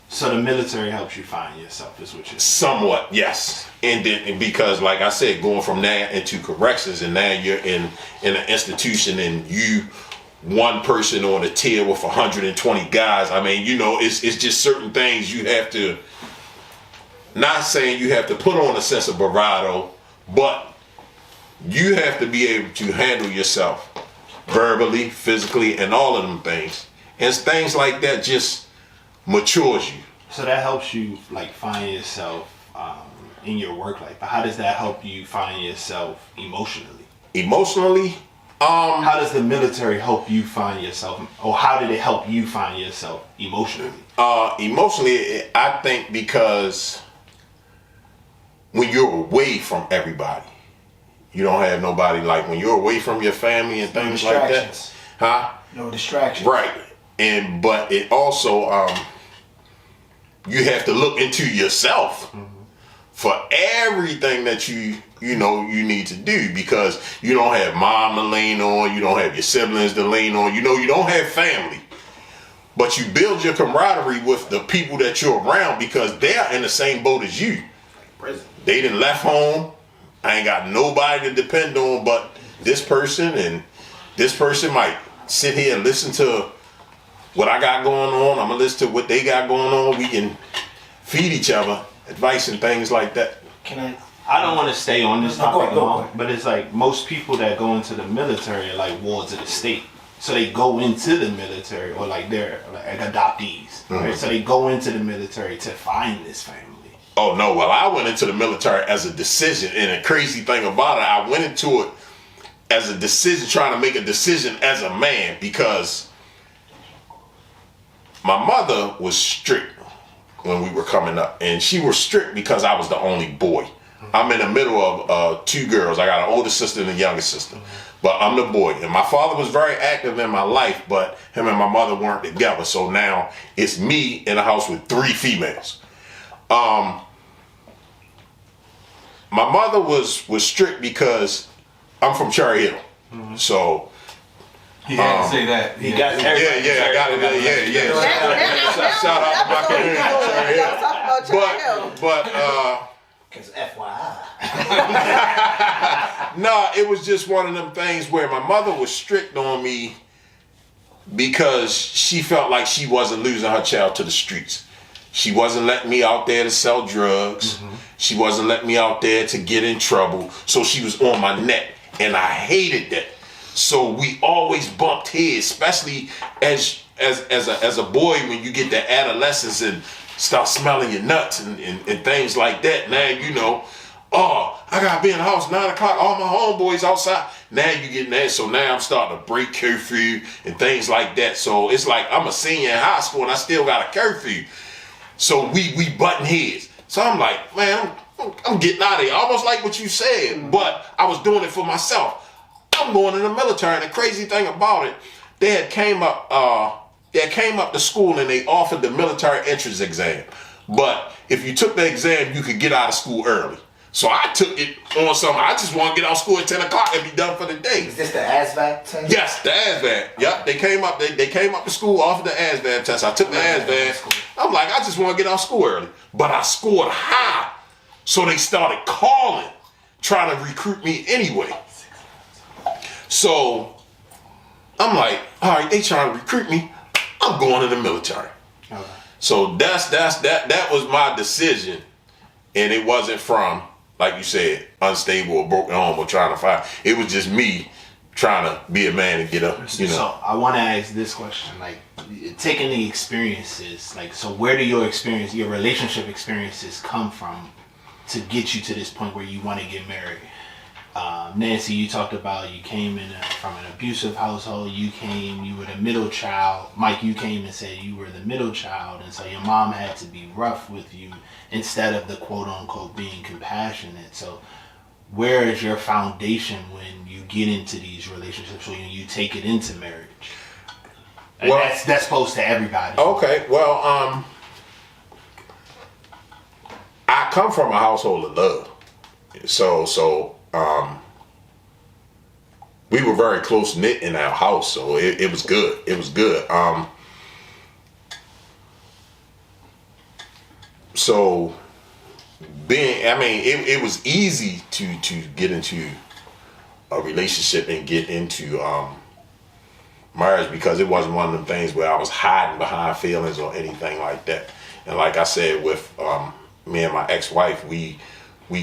So the military helps you find yourself, is what you're saying? Somewhat, yes. And because, like I said, going from there into corrections, and now you're in an institution and you one person on a tier with 120 guys. I mean, you know, it's just certain things you have to, not saying you have to put on a sense of bravado, but you have to be able to handle yourself verbally, physically, and all of them things. And things like that just matures you. So that helps you like find yourself in your work life. But how does that help you find yourself emotionally? Emotionally? How does the military help you find yourself, or how did it help you find yourself emotionally? Emotionally, I think because when you're away from everybody, you don't have nobody, like when you're away from your family and things like that. Huh? No distractions. Right. But it also, you have to look into yourself for everything that you need to do, because you don't have mom to lean on, you don't have your siblings to lean on, you don't have family. But you build your camaraderie with the people that you're around because they're in the same boat as you. They done left home. I ain't got nobody to depend on but this person, and this person might sit here and listen to what I got going on. I'm gonna listen to what they got going on. We can feed each other advice and things like that. I don't want to stay on this topic long, but it's like most people that go into the military are like wards of the state. So they go into the military, or like they're like adoptees, right? So they go into the military to find this family. Oh no, well, I went into the military as a decision, and the crazy thing about it, I went into it as a decision, trying to make a decision as a man, because my mother was strict when we were coming up, and she was strict because I was the only boy. I'm in the middle of two girls. I got an older sister and a younger sister, but I'm the boy. And my father was very active in my life, but him and my mother weren't together. So now it's me in a house with 3 females. My mother was strict because I'm from Cherry Hill, so. He had to say that. He got I got it. Shout out to my community. But Because FYI. no, it was just one of them things where my mother was strict on me because she felt like she wasn't losing her child to the streets. She wasn't letting me out there to sell drugs. She wasn't letting me out there to get in trouble. So she was on my neck, and I hated that. So we always bumped heads, especially as a boy, when you get to adolescence and start smelling your nuts and things like that. Now I gotta be in the house 9 o'clock, all my homeboys outside. Now you getting that, so now I'm starting to break curfew and things like that. So it's like I'm a senior in high school and I still got a curfew. So we button heads. So I'm like, man, I'm getting out of here. Almost like what you said, but I was doing it for myself. I'm going in the military, and the crazy thing about it, they came up to school and they offered the military entrance exam. But if you took the exam, you could get out of school early. So I took it on something. I just want to get out of school at 10 o'clock and be done for the day. Is this the ASVAB test? Yes, the ASVAB. Yep, they came up to school, offered the ASVAB test. I took the ASVAB. I'm like, I just want to get out of school early. But I scored high. So they started calling, trying to recruit me anyway. So I'm like, all right, they trying to recruit me. I'm going to the military. Okay. So that was my decision, and it wasn't from, like you said, unstable or broken home or trying to find. It was just me trying to be a man and get up. So I want to ask this question, like taking the experiences, like so where do your relationship experiences come from to get you to this point where you want to get married? Nancy, you talked about you came from an abusive household. You were the middle child. Mike, you came and said you were the middle child, and so your mom had to be rough with you instead of the quote unquote being compassionate. So where is your foundation when you get into these relationships, when you take it into marriage? And well, that's supposed to everybody. Okay, well, I come from a household of love, so we were very close knit in our house, so it was good. It was good. So it was easy to get into a relationship and get into marriage because it wasn't one of them things where I was hiding behind feelings or anything like that. And like I said, with me and my ex-wife, we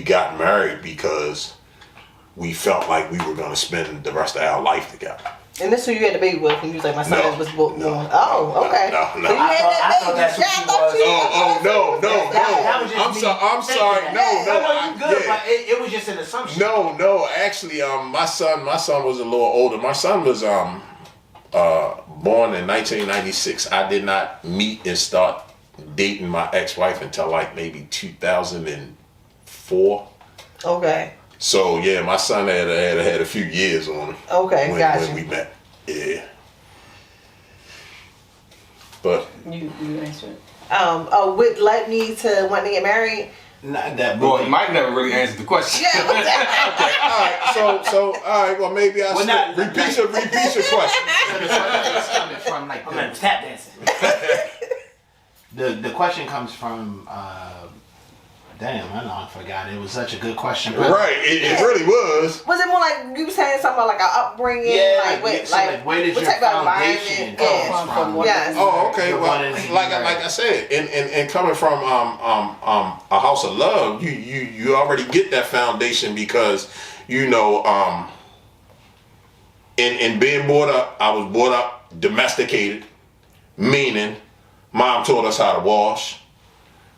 got married because we felt like we were going to spend the rest of our life together. And this who you had the baby with, and you was like, my son was born. No. Oh, okay. No. So you had that baby. That's what she was. No. That was just I'm sorry. No. You good, but it was just an assumption. No. Actually, my son was a little older. My son was born in 1996. I did not meet and start dating my ex-wife until like maybe 2004. Okay. So yeah, my son had a few years on him. Okay, when we met. Yeah. But you answer it. What led me to wanting to get married? Not that. Boy, Mike never really answered the question. Yeah, what's that? All right, so all right. Well, maybe I Well, should not- repeat your question. It's coming from like I'm gonna tap dancing. the question comes from. Damn, I forgot. It was such a good question. But Right, it really was. Was it more like you saying something about like an upbringing? Yeah, like, what, so like, where did what your type of foundation environment? come Yeah. from? Yes. Oh, okay. You're Well, wanting to be like married. I said, and coming from a house of love, you already get that foundation because in being brought up, I was brought up domesticated, meaning mom taught us how to wash,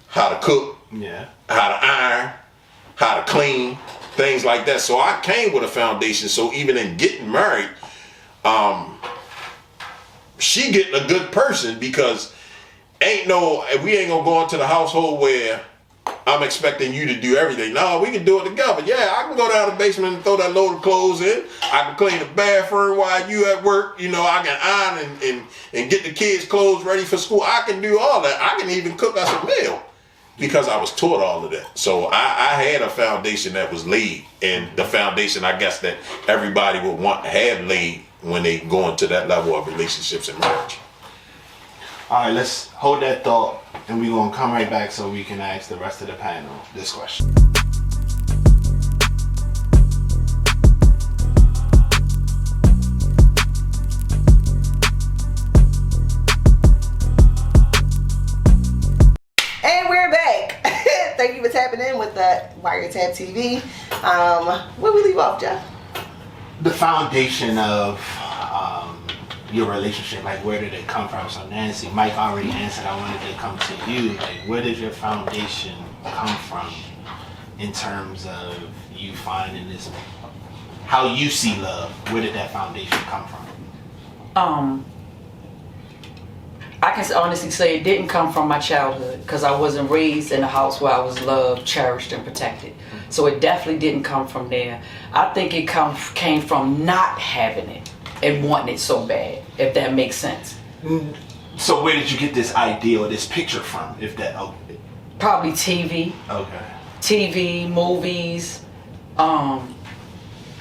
how to cook, Yeah. how to iron, how to clean, things like that. So I came with a foundation. So even in getting married, she getting a good person because we ain't gonna go into the household where I'm expecting you to do everything. No, we can do it together. Yeah, I can go down the basement and throw that load of clothes in. I can clean the bathroom while you at work. I can iron and get the kids' clothes ready for school. I can do all that. I can even cook us a meal. Because I was taught all of that. So I had a foundation that was laid, and the foundation I guess that everybody would want to have laid when they go into that level of relationships and marriage. All right, let's hold that thought, and we're gonna come right back so we can ask the rest of the panel this question. And we're back. Thank you for tapping in with the WireTap TV. Where we leave off, Jeff? The foundation of your relationship, like where did it come from? So Nancy, Mike already answered. I wanted to come to you. Like, where did your foundation come from in terms of you finding this, how you see love? Where did that foundation come from? I can honestly say it didn't come from my childhood because I wasn't raised in a house where I was loved, cherished, and protected. So it definitely didn't come from there. I think it came from not having it and wanting it so bad, if that makes sense. So where did you get this idea or this picture from? If that, Probably TV, movies,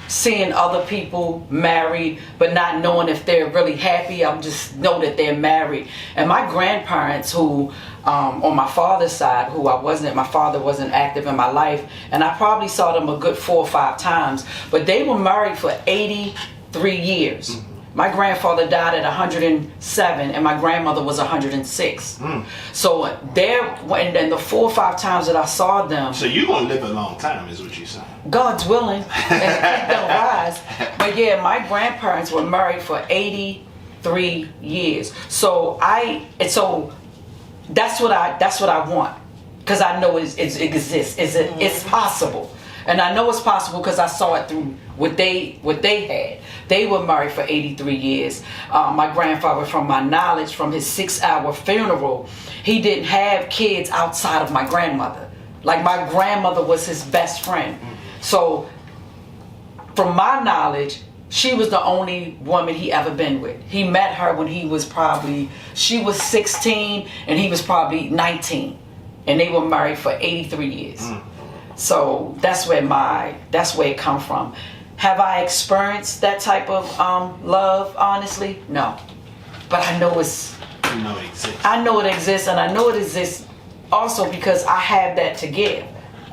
seeing other people married but not knowing if they're really happy. I just know that they're married. And my grandparents, who on my father's side, my father wasn't active in my life, and I probably saw them a good 4 or 5 times, but they were married for 83 years. Mm-hmm. My grandfather died at 107 and my grandmother was 106. So and the 4 or 5 times that I saw them. So you're gonna live a long time, is what you're saying. God's willing, and keep them rise. But yeah, my grandparents were married for 83 years. So that's what I want, because I know it exists. It's possible, and I know it's possible because I saw it through what they had. They were married for 83 years. My grandfather, from my knowledge, from his 6-hour funeral, he didn't have kids outside of my grandmother. Like, my grandmother was his best friend. So, from my knowledge, she was the only woman he ever been with. He met her when she was 16 and he was probably 19. And they were married for 83 years. So that's where it come from. Have I experienced that type of love? Honestly, no. But I know it exists. I know it exists, and I know it exists also because I have that to give.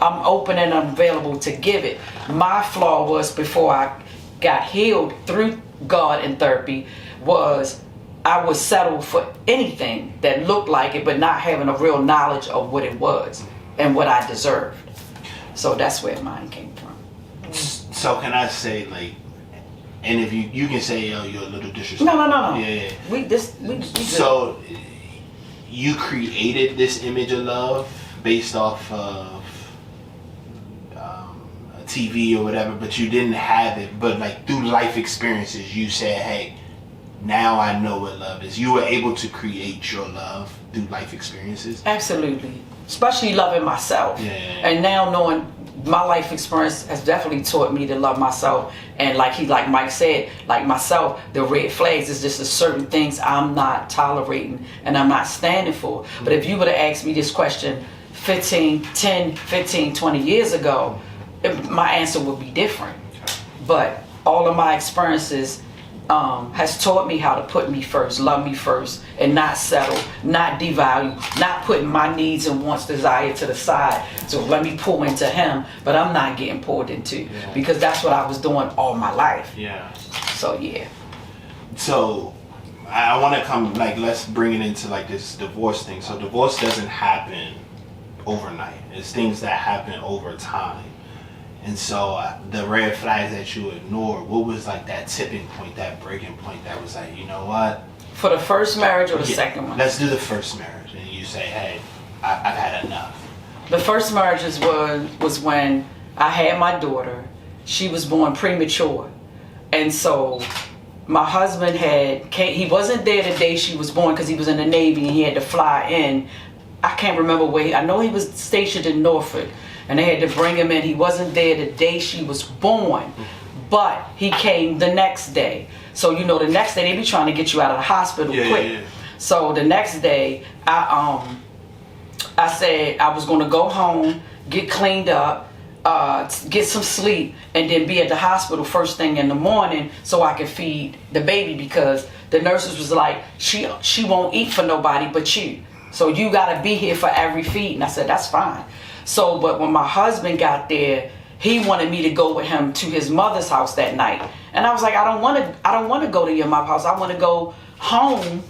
I'm open and I'm available to give it. My flaw was, before I got healed through God and therapy, was I would settle for anything that looked like it, but not having a real knowledge of what it was and what I deserved. So that's where mine came from. So can I say, like, and if you can say, oh, you're a little disrespectful. No. Yeah. We So you created this image of love based off of TV or whatever, but you didn't have it. But like through life experiences, you said, hey, now I know what love is. You were able to create your love through life experiences. Absolutely. Especially loving myself. Yeah. And now knowing my life experience has definitely taught me to love myself. And like Mike said, like myself, the red flags is just a certain things I'm not tolerating and I'm not standing for. But if you would have asked me this question 10, 15, 20 years ago, my answer would be different. But all of my experiences has taught me how to put me first, love me first, and not settle, not devalue, not putting my needs and wants, desire to the side. So let me pour into him, but I'm not getting poured into, because that's what I was doing all my life. Yeah. So yeah. So I want to come, like, let's bring it into like this divorce thing. So divorce doesn't happen overnight. It's things that happen over time. And so the red flags that you ignored, what was like that tipping point, that breaking point that was like, you know what? For the first marriage or the second one? Let's do the first marriage. And you say, hey, I've had enough. The first marriage was when I had my daughter. She was born premature. And so my husband he wasn't there the day she was born because he was in the Navy and he had to fly in. I can't remember where. I know he was stationed in Norfolk. And they had to bring him in. He wasn't there the day she was born, but he came the next day. So you know, the next day they be trying to get you out of the hospital quick. Yeah. So the next day, I said I was going to go home, get cleaned up, get some sleep, and then be at the hospital first thing in the morning so I could feed the baby, because the nurses was like, she won't eat for nobody but you. So you got to be here for every feed. And I said, that's fine. So, but when my husband got there, he wanted me to go with him to his mother's house that night. And I was like, I don't want to go to your mother's house. I want to go home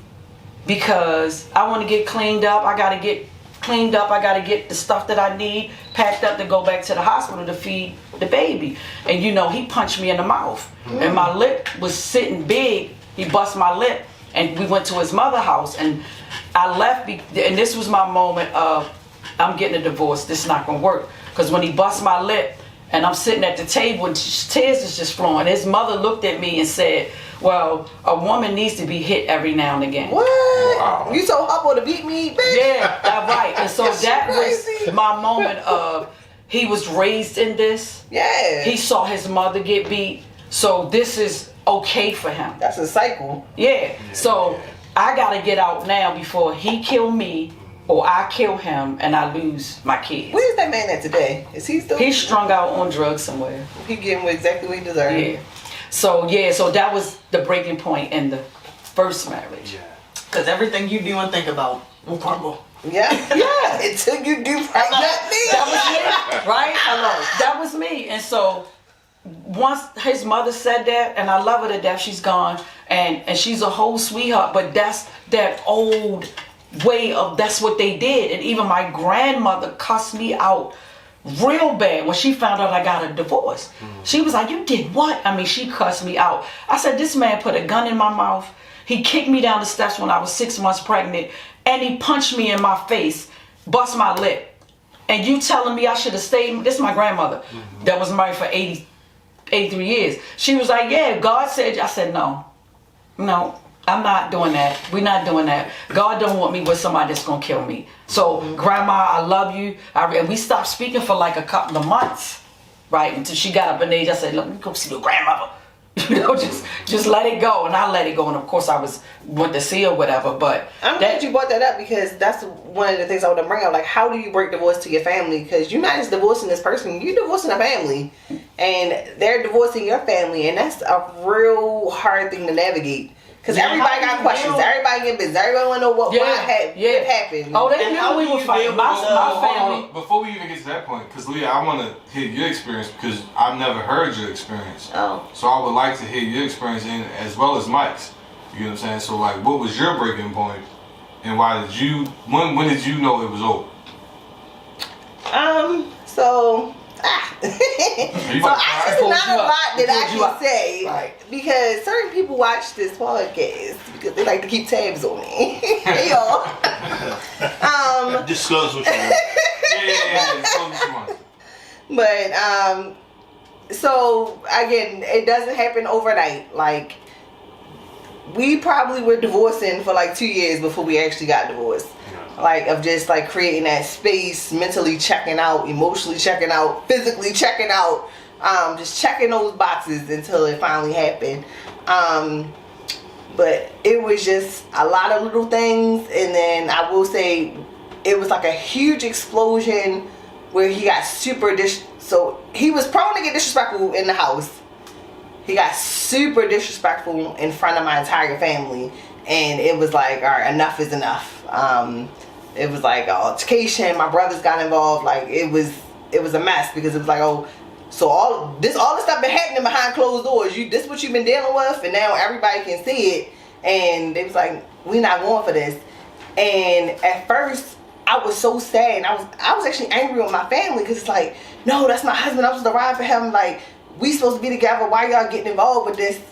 because I want to get cleaned up. I got to get cleaned up. I got to get the stuff that I need packed up to go back to the hospital to feed the baby. And you know, he punched me in the mouth. And my lip was sitting big. He bust my lip. And we went to his mother's house. And I left. And this was my moment of, I'm getting a divorce. This is not going to work. Because when he bust my lip and I'm sitting at the table and tears is just flowing, his mother looked at me and said, well, a woman needs to be hit every now and again. What? Wow. You so humble to beat me, bitch? Yeah, right. And so that was my moment of, he was raised in this. Yeah. He saw his mother get beat. So this is okay for him. That's a cycle. Yeah. So I got to get out now before he kill me, or I kill him and I lose my kids. Where's that man at today? Is he still? He's strung out on drugs somewhere. He getting exactly what he deserves. Yeah. So that was the breaking point in the first marriage. Yeah. Because everything you do and think about will crumble. Yeah. Yeah. Until you do right. That was me. Right? Hello. That was me. And so once his mother said that, and I love her to death, she's gone, and she's a whole sweetheart, but that's that old way of, that's what they did. And even my grandmother cussed me out real bad when she found out I got a divorce. She was like, you did what? I mean, she cussed me out. I said, this man put a gun in my mouth. He kicked me down the steps when I was 6 months pregnant, and he punched me in my face, bust my lip. And you telling me I should have stayed? This is my grandmother that was married for 83 years. She was like, yeah, God said. I said, no, I'm not doing that. We're not doing that. God don't want me with somebody that's gonna kill me. So, Grandma, I love you. And we stopped speaking for like a couple of months, right? Until she got up in age. I said, let me go see your grandmother. You know, just let it go. And I let it go. And of course, went to see her, whatever. But I'm glad you brought that up, because that's one of the things I want to bring up. Like, how do you break divorce to your family? Because you're not just divorcing this person, you're divorcing a family, and they're divorcing your family, and that's a real hard thing to navigate. Because everybody got questions. Everybody get business. Everybody want to know what happened. Oh, they knew we were fighting. My family. Before we even get to that point, because Leah, I want to hear your experience, because I've never heard your experience. Oh. So I would like to hear your experience, as well as Mike's. You know what I'm saying? So, like, what was your breaking point, and why did you? When did you know it was over? Actually, not a lot that I can say, because certain people watch this podcast because they like to keep tabs on me. Hey y'all. Disclose what you want. Yeah. Disclose what you want. But so again, it doesn't happen overnight. Like, we probably were divorcing for like 2 years before we actually got divorced. Like, of just like creating that space, mentally checking out, emotionally checking out, physically checking out, just checking those boxes until it finally happened. But it was just a lot of little things. And then I will say, it was like a huge explosion where he got so he was prone to get disrespectful in the house. He got super disrespectful in front of my entire family, and it was like, all right, enough is enough. It was like altercation. My brothers got involved. Like it was a mess because it was like, oh, so all this stuff been happening behind closed doors. This what you've been dealing with, and now everybody can see it. And it was like, we not going for this. And at first, I was so sad. And I was actually angry with my family because it's like, no, that's my husband. I was supposed to ride for him. Like, we supposed to be together. Why y'all getting involved with this?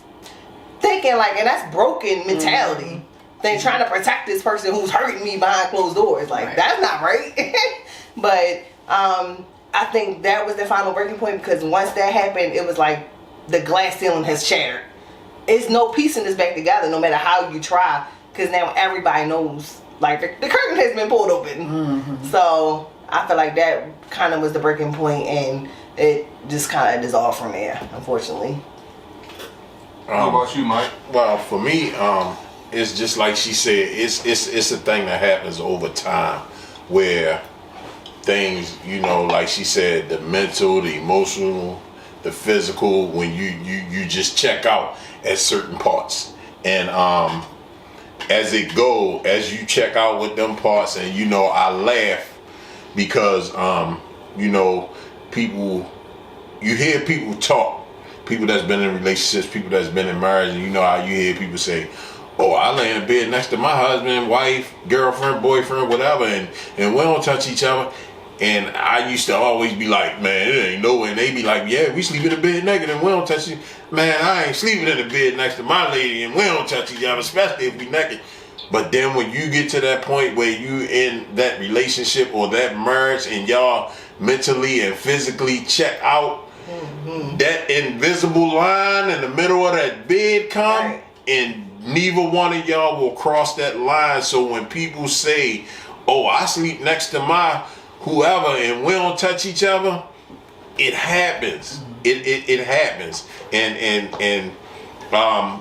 Thinking like, and that's broken mentality. Than trying to protect this person who's hurting me behind closed doors. Like, that's not right. But I think that was the final breaking point, because once that happened, it was like the glass ceiling has shattered. It's no piecing this back together, no matter how you try, because now everybody knows, like, the curtain has been pulled open. So I feel like that kind of was the breaking point, and it just kind of dissolved from there, unfortunately. How about you, Mike? Well, for me, it's just like she said, it's a thing that happens over time where things, you know, like she said, the mental, the emotional, the physical, when you just check out at certain parts. And as you check out with them parts, and you know, I laugh because you know, you hear people talk, people that's been in relationships, people that's been in marriage, and you know how you hear people say, oh, I lay in bed next to my husband, wife, girlfriend, boyfriend, whatever, and we don't touch each other. And I used to always be like, man, it ain't no way. And they be like, yeah, we sleep in the bed naked and we don't touch you. Man, I ain't sleeping in the bed next to my lady and we don't touch each other, especially if we naked. But then when you get to that point where you in that relationship or that marriage and y'all mentally and physically check out, that invisible line in the middle of that bed come, and neither one of y'all will cross that line. So when people say, oh, I sleep next to my whoever and we don't touch each other, it happens. It happens. And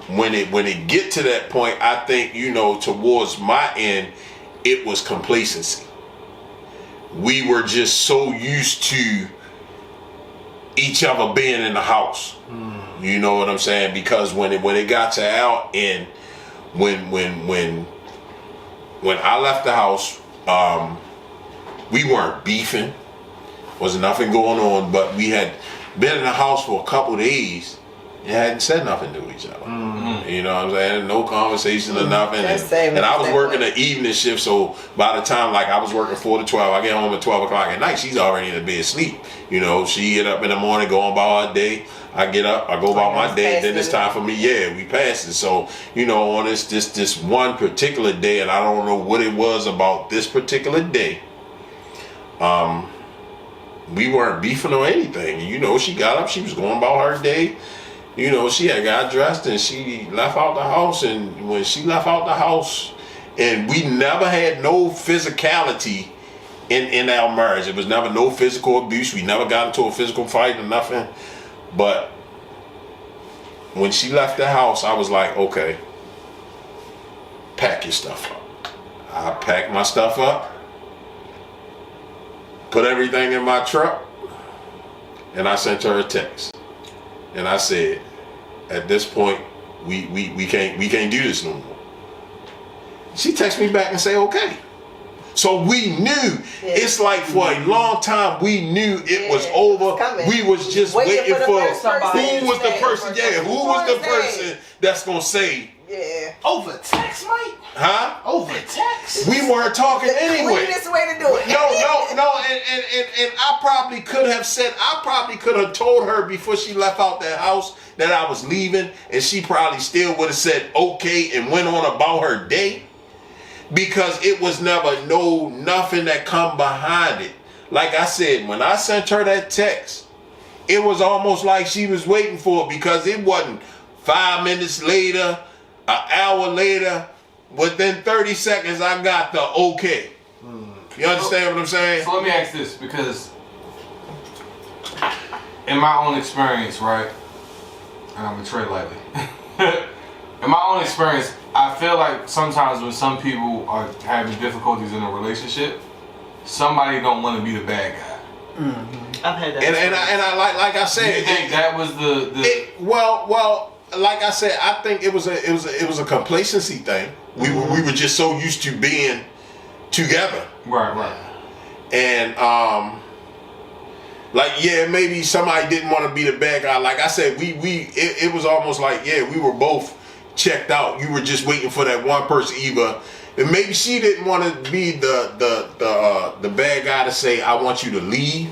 when it get to that point, I think, you know, towards my end, it was complacency. We were just so used to each other being in the house. You know what I'm saying? Because when it got to out, and when I left the house, we weren't beefing. Wasn't nothing going on, but we had been in the house for a couple of days and hadn't said nothing to each other. You know what I'm saying? No conversation or nothing. And I was working an evening shift, so by the time, like, I was working 4 to 12, I get home at 12 o'clock at night, she's already in the bed asleep. You know, she get up in the morning, go on by her day. I get up, I go about my day, then it's time for me. Yeah, we passed it. So, you know, on this one particular day, and I don't know what it was about this particular day, we weren't beefing or anything. You know, she got up, she was going about her day. You know, she had got dressed and she left out the house. And when she left out the house, and we never had no physicality in our marriage. It was never no physical abuse. We never got into a physical fight or nothing. But when she left the house, I was like, okay, pack your stuff up. I packed my stuff up, put everything in my truck, and I sent her a text. And I said, at this point, we can't do this no more. She texted me back and said, okay. So we knew. It's like for a long time we knew it was over. We was just waiting for who was the person. Yeah, who was the person that's gonna say? Yeah. Over text, Mike? Huh? Over text? We weren't talking anyway. The cleanest way to do it. No, and I probably could have told her before she left out that house that I was leaving, and she probably still would have said okay and went on about her day, because it was never nothing that come behind it. Like I said, when I sent her that text, it was almost like she was waiting for it, because it wasn't 5 minutes later, an hour later, within 30 seconds, I got the okay. You understand what I'm saying? So let me ask this, because in my own experience, right, and I'm gonna tread lightly. In my own experience, I feel like sometimes when some people are having difficulties in a relationship, somebody don't want to be the bad guy. I've had that. And I like I said, You think that was the well, like I said, I think it was a complacency thing. We were just so used to being together. right. And like maybe somebody didn't want to be the bad guy. Like I said, it was almost like we were both checked out. You were just waiting for that one person either. And maybe she didn't want to be the bad guy to say, I want you to leave.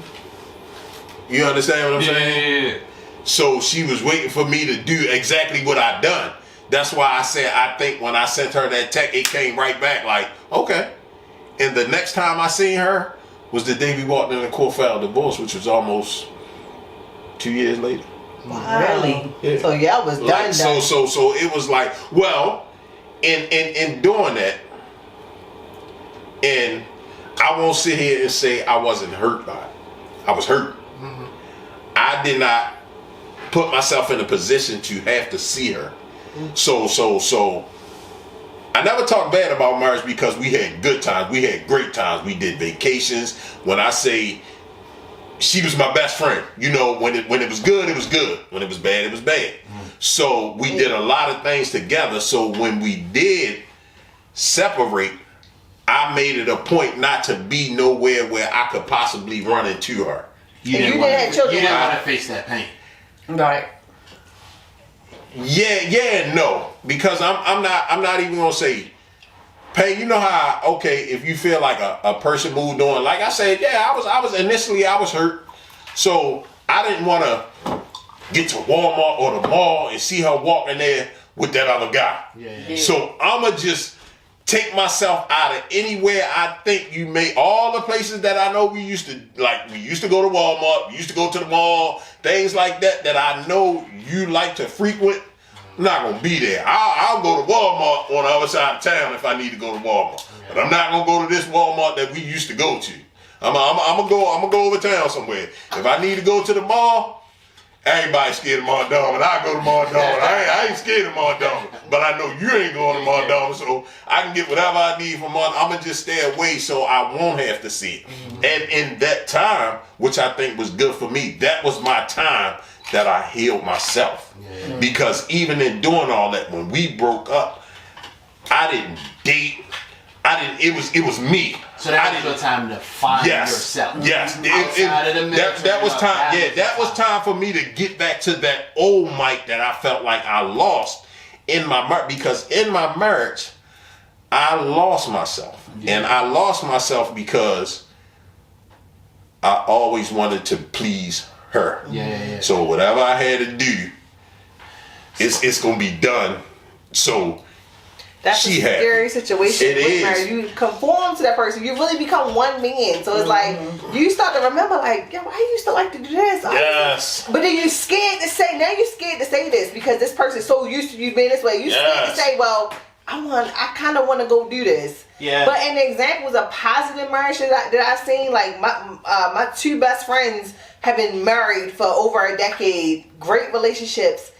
You understand what I'm saying? Yeah. So she was waiting for me to do exactly what I done. That's why I said I think when I sent her that text, it came right back like, okay. And the next time I seen her was the day we walked in the court filed divorce, which was almost 2 years later. Wow. Really? Yeah. So y'all was done. So it was like, well, in doing that, and I won't sit here and say I wasn't hurt by it. I was hurt. I did not put myself in a position to have to see her. So I never talk bad about marriage because we had good times. We had great times. We did vacations. When I say she was my best friend, you know, when it was good, it was good. When it was bad, it was bad. So we did a lot of things together. So when we did separate, I made it a point not to be nowhere where I could possibly run into her. You And didn't you want didn't have children. You didn't want to face that pain. Right. Yeah, and no, because I'm not even gonna say pain. You know how if you feel like a person moved on, like I said, I was initially hurt, so I didn't want to get to Walmart or the mall and see her walking there with that other guy. Yeah. So I'ma just take myself out of anywhere I think you may. All the places that I know we used to go to Walmart, we used to go to the mall, things like that I know you like to frequent. I'm not gonna be there. I'll go to Walmart on the other side of town if I need to go to Walmart, but I'm not gonna go to this Walmart that we used to go to. I'm gonna go over town somewhere. If I need to go to the mall, everybody's scared of Mondawmin. I go to Mondawmin. I ain't scared of Mondawmin, but I know you ain't going to Mondawmin, so I can get whatever I need from Mondawmin. I'm gonna just stay away so I won't have to see it. And in that time, which I think was good for me, that was my time that I healed myself. Because even in doing all that, when we broke up, I didn't date. It was me. So that was your time to find yourself. Yes. Outside of the military, that was time. Yeah, that was time for me to get back to that old Mike that I felt like I lost in my marriage. Because in my marriage, I lost myself. And I lost myself because I always wanted to please her. Yeah. So whatever I had to do, it's gonna be done. So That's she a had scary situation. It with is. marriage. You conform to that person. You really become one man. So it's like you start to remember, like, yo, I used to like to do this. Yes. But then you're scared to say. Now you're scared to say this because this person's so used to you being this way. You're scared to say, well, I kind of want to go do this. Yeah. But an example was a positive marriage that I seen. Like my two best friends have been married for over a decade. Great relationships.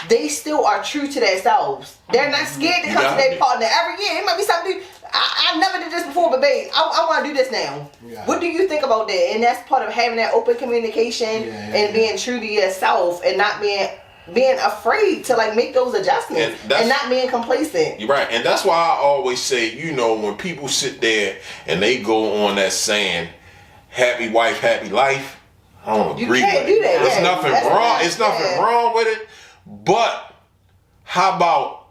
They still are true to themselves. They're not scared to come to their partner every year. It might be something. I never did this before, but babe, I want to do this now. Yeah. What do you think about that? And that's part of having that open communication and being true to yourself and not being afraid to like make those adjustments and not being complacent. You're right, and that's why I always say, you know, when people sit there and they go on that saying, "Happy wife, happy life," I don't agree You can't with do that. it. There's Yeah, nothing that's wrong. not- It's nothing yeah. wrong with it. But how about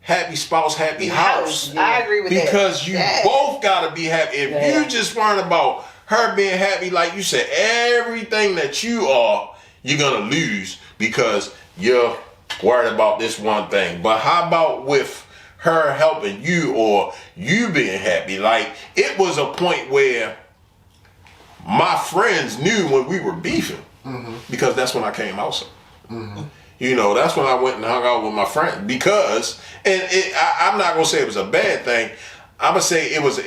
happy spouse, happy house? I agree with that. Because you both gotta be happy. If you just worrying about her being happy, like you said, everything that you are, you're gonna lose because you're worried about this one thing. But how about with her helping you or you being happy? Like, it was a point where my friends knew when we were beefing because that's when I came out. You know, that's when I went and hung out with my friend because, and I'm not gonna say it was a bad thing. I'm gonna say it was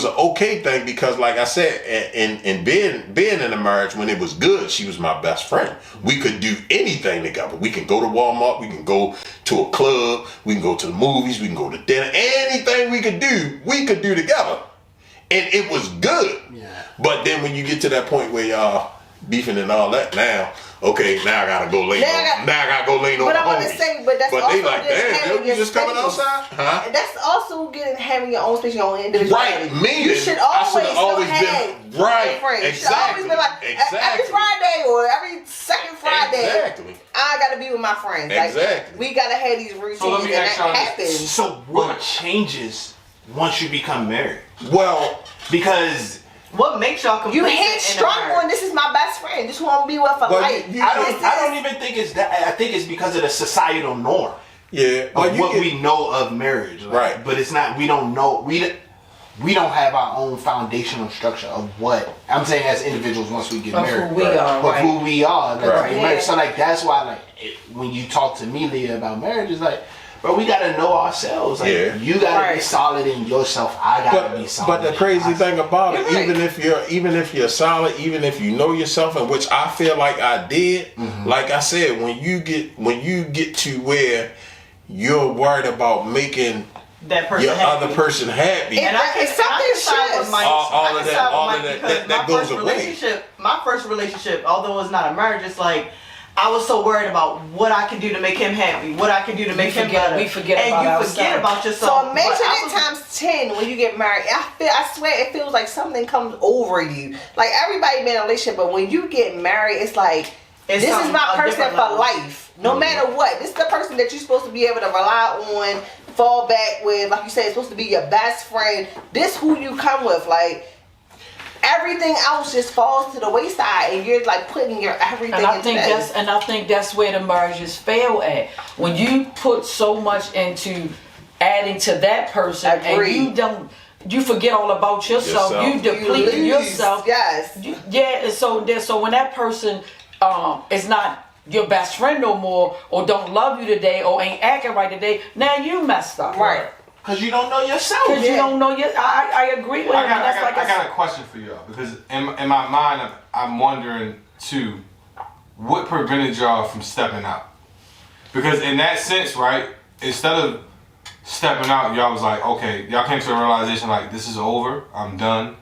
an okay thing because, like I said, in being in a marriage when it was good, she was my best friend. We could do anything together. We can go to Walmart. We can go to a club. We can go to the movies. We can go to dinner. Anything we could do together. and it was good. Yeah. But then when you get to that point where y'all beefing and all that, now I gotta go lay. Now I gotta go lay on But the I want to homies. say, but that's But also they like, damn, having yo, you your just coming space. outside, huh? That's also having your own space, your own individuality. Right, meaning you should I always should've always still have been right. friends. You should always Exactly. be like every Exactly. Friday or every second Friday. Exactly. I gotta be with my friends. Exactly. Like, we gotta have these routines, So let me and ask that y'all this. happens. So what changes once you become married? Well, Because What makes y'all You complacent hit in a strong marriage? on this is my best friend. This who I'm gonna be with for Well, life. I don't even think it's that. I think it's because of the societal norm yeah, of but what we know of marriage. Like, Right. But it's not. We don't know. We don't have our own foundational structure of what I'm saying as individuals once we get Of married. who we are, Of right? who we are. Like, Right. to get married. So like that's why like when you talk to me, Leah, about marriage, it's like, bro, we gotta know ourselves. Like Yeah. you gotta be Right. solid in yourself. I gotta be solid. But the in crazy myself. thing about it, You're right. even if you're solid, even if you know yourself, and which I feel like I did, like I said, when you get to where you're worried about making That person your happy. other person happy, And I can side with Mike. All of I can that- side with all Mike of that- because that my goes first away. My first relationship, although it's not a marriage, it's like I was so worried about what I could do to make him happy, what I could do to make him better. we forget and about you forget ourselves. about yourself. So imagine But I it was- times 10 when you get married. I swear it feels like something comes over you. Like everybody been in a relationship, but when you get married, it's like It's this is something- my a person different for level. life. No matter what. This is the person that you're supposed to be able to rely on, fall back with. Like you said, it's supposed to be your best friend. This who you come with. Like everything else just falls to the wayside, and you're like putting your everything And I into think this. that's where the marriages fail at. When you put so much into adding to that person, Agreed. and you forget all about yourself. Yourself. You deplete lose. yourself. Yes. And so when that person is not your best friend no more, or don't love you today, or ain't acting right today, now you messed up. Right. Cause you don't know yourself. Because you don't know your. I agree with I him. got, That's I, got, like I got a question for y'all because in my mind I'm wondering too, what prevented y'all from stepping out? Because in that sense, right, instead of stepping out, y'all was like, okay, y'all came to a realization like this is over, I'm done,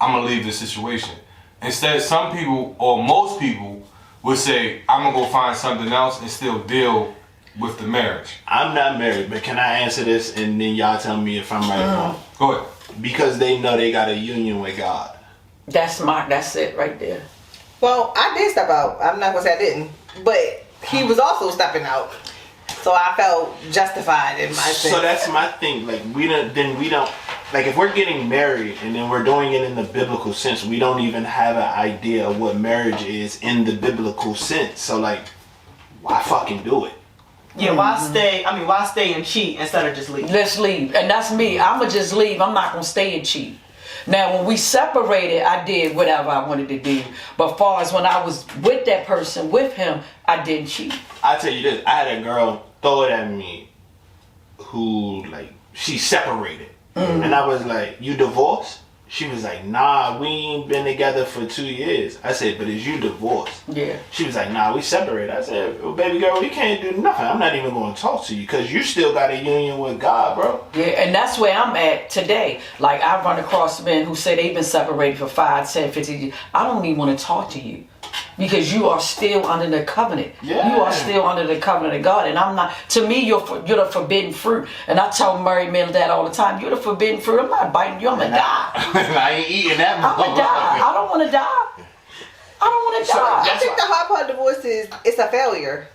I'm gonna leave this situation. Instead, some people or most people would say, I'm gonna go find something else and still deal with the marriage. I'm not married, but can I answer this and then y'all tell me if I'm right or wrong? Go ahead. Because they know they got a union with God. that's it right there. Well, I did step out. I'm not gonna say I didn't, but he was also stepping out, so I felt justified in my sense. So that's my thing. Like we don't. Like if we're getting married and then we're doing it in the biblical sense, we don't even have an idea of what marriage is in the biblical sense. So like, why fucking do it? Yeah, why stay and cheat instead of just leave? Let's leave. And that's me. I'ma just leave. I'm not gonna stay and cheat. Now when we separated, I did whatever I wanted to do. But far as when I was with that person, with him, I didn't cheat. I tell you this. I had a girl throw it at me, who like she separated, and I was like, "You divorced?" She was like, "Nah, we ain't been together for 2 years." I said, "But is you divorced?" Yeah. She was like, "Nah, we separated." I said, "Well, baby girl, we can't do nothing. I'm not even going to talk to you because you still got a union with God, bro." Yeah, and that's where I'm at today. Like, I run across men who say they've been separated for 5, 10, 15 years. I don't even want to talk to you because you are still under the covenant. Yeah. You are still under the covenant of God. And I'm not, to me, you're the forbidden fruit. And I tell married men that all the time. You're the forbidden fruit. I'm not biting you. I'm going to die. I ain't eating that. I'm going to die. I don't want to die. I don't want to die. I think the hard part of divorce is it's a failure.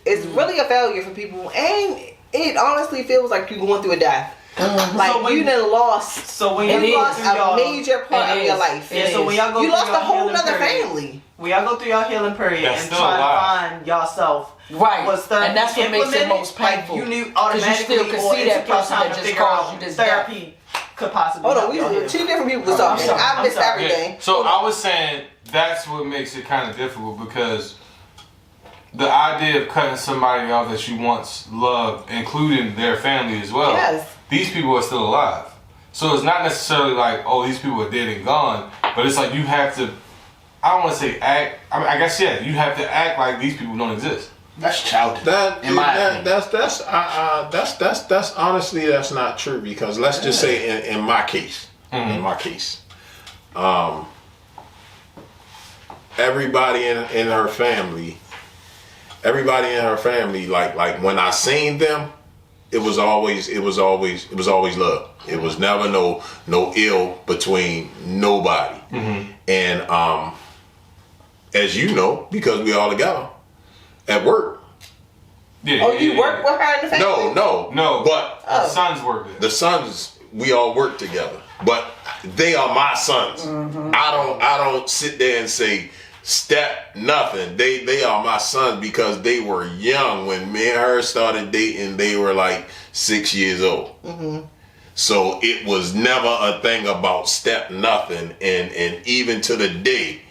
It's really a failure for people, and it honestly feels like you're going through a death. Like So when- you done lost. So when It you is. go lost through a y'all, major part It of your is. life. It yeah, so when y'all go You through lost a your whole healing nother period, family. when y'all go through your healing period That's and still try alive. to find yourself, Right. was therapy And that's what makes it implemented? most painful. Like you knew 'Cause automatically, you still can or see it that took y'all person time that to just figure caused out you this therapy could possibly Hold on, help we y'all heal. two different people was I'm talking. sorry. I missed I'm sorry. everything. Yeah. So I was saying that's what makes it kind of difficult because the idea of cutting somebody off that you once loved, including their family as well. Yes. These people are still alive. So it's not necessarily like, oh, these people are dead and gone, but it's like you have to, I don't want to say act, I mean, I guess, yeah, you have to act like these people don't exist. That's childish. That's honestly that's not true because let's just say in my case, in my case. Everybody in her family, like when I seen them, it was always love. It was never no ill between nobody. And as you know, because we all together at work. Yeah. Oh, you work with her in the family? No. But the sons work there. the sons, we all work together. But they are my sons. I don't sit there and say step nothing. They are my sons because they were young when me and her started dating. They were like 6 years old. So it was never a thing about step nothing. And even to the day,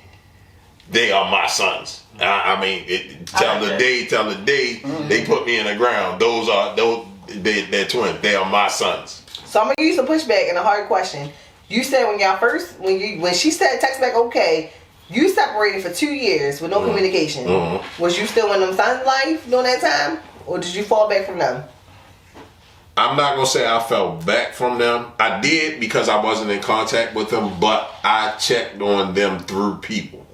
they are my sons. I mean, till the day they put me in the ground. They're twins. They are my sons. So I'm gonna give you some pushback and a hard question. You said when she said text back okay, you separated for 2 years with no communication. Was you still in them sons' life during that time, or did you fall back from them? I'm not gonna say I fell back from them. I did because I wasn't in contact with them, but I checked on them through people.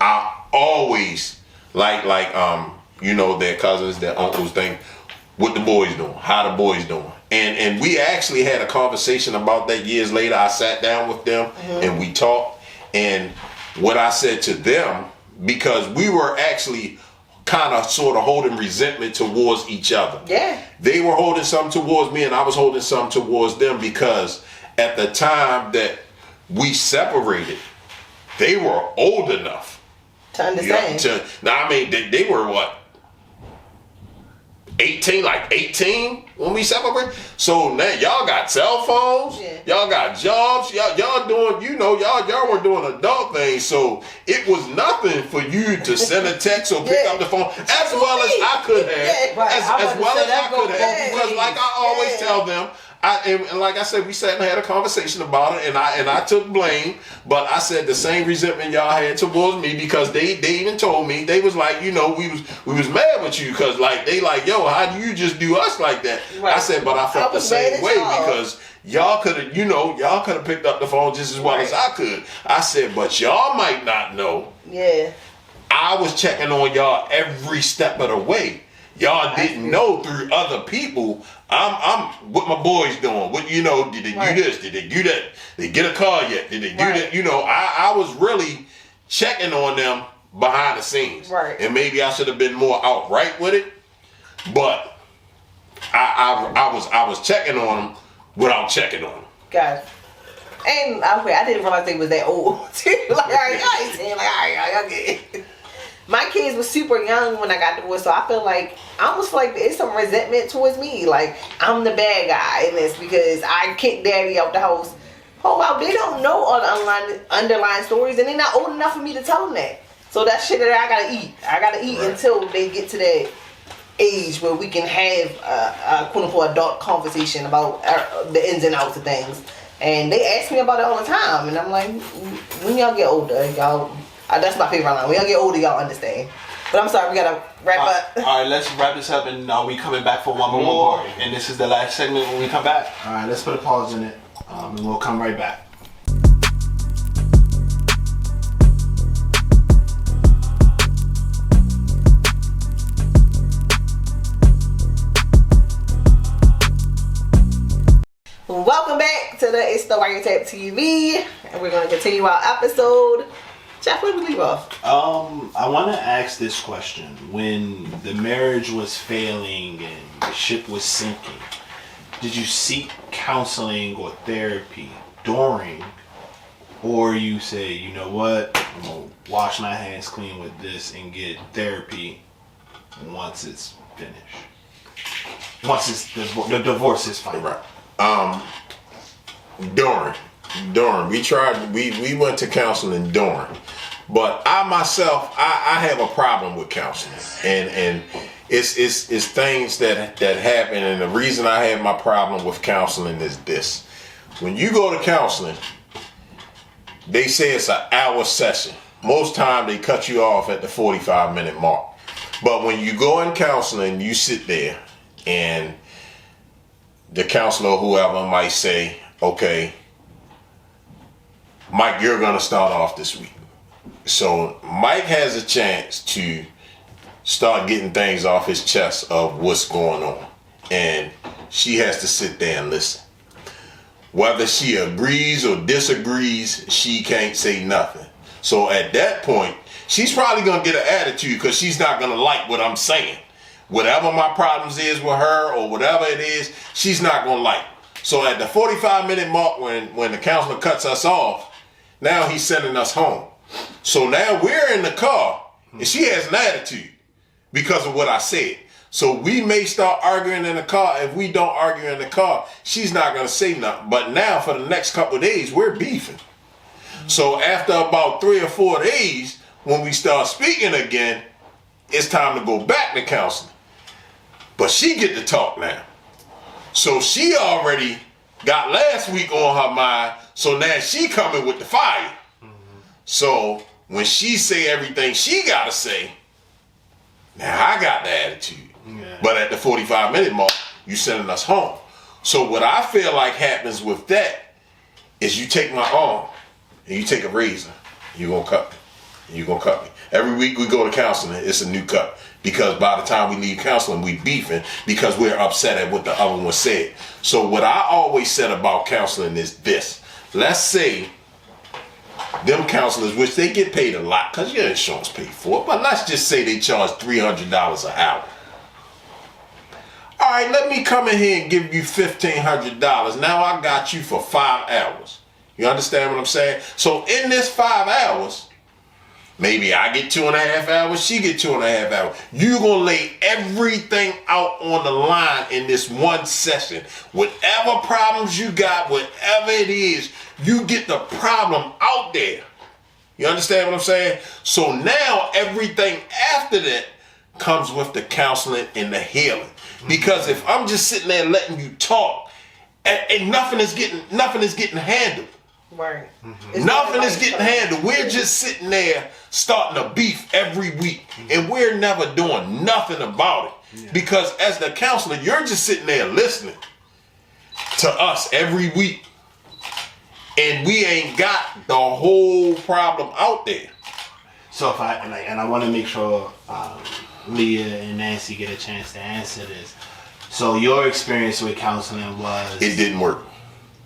I always like their cousins, their uncles thing. What the boys doing? How the boys doing? And we actually had a conversation about that years later. I sat down with them and we talked. And what I said to them, because we were actually kind of sort of holding resentment towards each other. Yeah. They were holding something towards me and I was holding something towards them because at the time that we separated, they were old enough To understand. They were what? 18 when we separated. So now y'all got cell phones, y'all got jobs, y'all doing, y'all were doing adult things. So it was nothing for you to send a text or pick up the phone as well as I could have. As well as I could have. Because like I always tell them, and like I said, we sat and had a conversation about it, and I took blame, but I said the same resentment y'all had towards me because they even told me, they was like, we was mad with you because like they like, yo, how do you just do us like that? Right. I said, but I felt the same way because y'all could have picked up the phone just as well as I could. I said, but y'all might not know. Yeah. I was checking on y'all every step of the way. Y'all didn't know through other people. I'm what my boys doing. What did they do this? Did they do that? Did they get a car yet? Did they do that? I was really checking on them behind the scenes. Right. And maybe I should have been more outright with it. But I was checking on them without checking on them. Got it. And I didn't realize they was that old too. Like, all right, y'all ain't saying like, all right, y'all get it. My kids were super young when I got divorced, so I almost feel like there's some resentment towards me. Like, I'm the bad guy in this because I kicked daddy out the house. Oh, wow, they don't know all the underlying stories, and they're not old enough for me to tell them that. So that shit that I gotta eat. I gotta eat until they get to that age where we can have a quote-unquote adult conversation about the ins and outs of things. And they ask me about it all the time, and I'm like, when y'all get older, y'all... that's my favorite line. When y'all get older, y'all understand. But I'm sorry, we gotta wrap up. All right, let's wrap this up, and we coming back for one more. And this is the last segment when we come back. All right, let's put a pause in it, and we'll come right back. Welcome back to It's the WireTap TV, and we're gonna continue our episode. Jeff, where did we leave off? I want to ask this question. When the marriage was failing and the ship was sinking, did you seek counseling or therapy during, or you say, you know what, I'm going to wash my hands clean with this and get therapy once it's finished? Once it's the divorce is final. Right. During. We went to counseling during. But I myself, I have a problem with counseling. And it's things that happen. And the reason I have my problem with counseling is this. When you go to counseling, they say it's an hour session. Most time they cut you off at the 45-minute mark. But when you go in counseling, you sit there and the counselor or whoever might say, okay, Mike, you're gonna start off this week. So Mike has a chance to start getting things off his chest of what's going on. And she has to sit there and listen. Whether she agrees or disagrees, she can't say nothing. So at that point, she's probably going to get an attitude because she's not going to like what I'm saying. Whatever my problems is with her or whatever it is, she's not going to like. So at the 45-minute mark when the counselor cuts us off, now he's sending us home. So now we're in the car and she has an attitude because of what I said. So we may start arguing in the car. If we don't argue in the car, she's not going to say nothing. But now for the next couple of days, we're beefing. So after about 3 or 4 days, when we start speaking again, it's time to go back to counseling. But she get to talk now. So she already got last week on her mind. So now she coming with the fire. So when she say everything she got to say, now I got the attitude. Yeah. But at the 45-minute mark, you sending us home. So what I feel like happens with that is you take my arm and you take a razor. You're going to cut me. You're going to cut me. Every week we go to counseling, it's a new cut. Because by the time we leave counseling, we beefing because we're upset at what the other one said. So what I always said about counseling is this. Let's say them counselors, which they get paid a lot because your insurance paid for it, but let's just say they charge $300 an hour. All right, let me come in here and give you $1,500. Now I got you for 5 hours. You understand what I'm saying? So in this 5 hours, maybe I get 2.5 hours, she get 2.5 hours. You're going to lay everything out on the line in this one session. Whatever problems you got, whatever it is, you get the problem out there. You understand what I'm saying? So now everything after that comes with the counseling and the healing. Because if I'm just sitting there letting you talk and nothing is getting handled. Right. Nothing is getting handled. We're just sitting there starting a beef every week and we're never doing nothing about it. Yeah. Because as the counselor, you're just sitting there listening to us every week. And we ain't got the whole problem out there. So if I want to make sure Leah and Nancy get a chance to answer this. So your experience with counseling was it didn't work.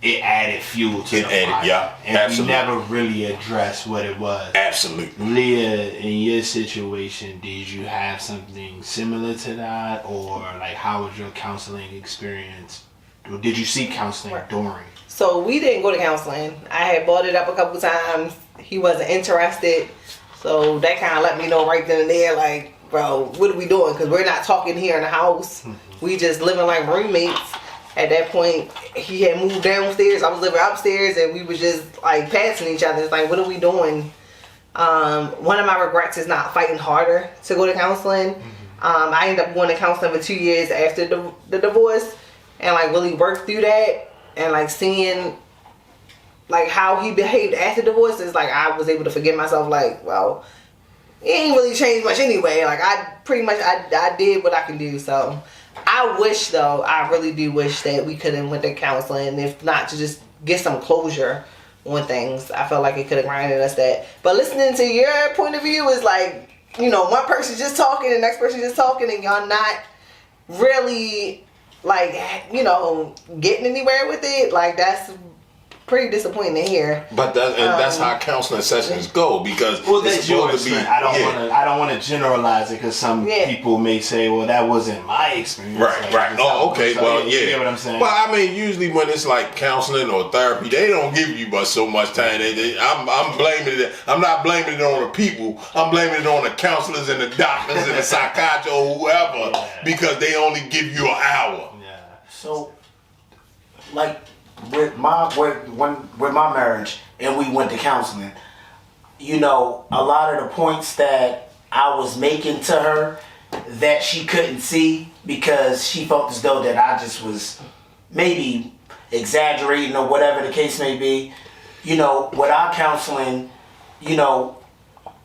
It added fuel to the fire. Yeah, and absolutely. we never really addressed what it was. Absolutely. Leah, in your situation, did you have something similar to that, or like how was your counseling experience? Or did you seek counseling during? So we didn't go to counseling. I had brought it up a couple times. He wasn't interested. So that kind of let me know right then and there, like, bro, what are we doing? Because we're not talking here in the house. Mm-hmm. We just living like roommates. At that point, he had moved downstairs. I was living upstairs, and we was just like passing each other. It's like, what are we doing? One of my regrets is not fighting harder to go to counseling. Mm-hmm. I ended up going to counseling for 2 years after the divorce, and like really worked through that, and like seeing like how he behaved after divorce is like I was able to forgive myself. Like, well, it ain't really changed much anyway. Like I pretty much I did what I can do. So I wish though, I really do wish that we could have went to counseling, if not to just get some closure on things. I felt like it could have reminded us that. But listening to your point of view is like, you know, one person's just talking, the next person just talking, and y'all not really like, you know, getting anywhere with it. Like that's pretty disappointing to hear. But that's how counseling sessions go, because it's supposed to be. I don't want to generalize it, because some people may say, "Well, that wasn't my experience." Right, right. Oh, okay. So, well, yeah. You get what I'm saying? Well, I mean, usually when it's like counseling or therapy, they don't give you but so much time. I'm blaming it. I'm not blaming it on the people. I'm blaming it on the counselors and the doctors and the psychiatrists or whoever, because they only give you an hour. Yeah. So, like, with my marriage, and we went to counseling, you know, a lot of the points that I was making to her that she couldn't see, because she felt as though that I just was maybe exaggerating or whatever the case may be. You know, with our counseling, you know,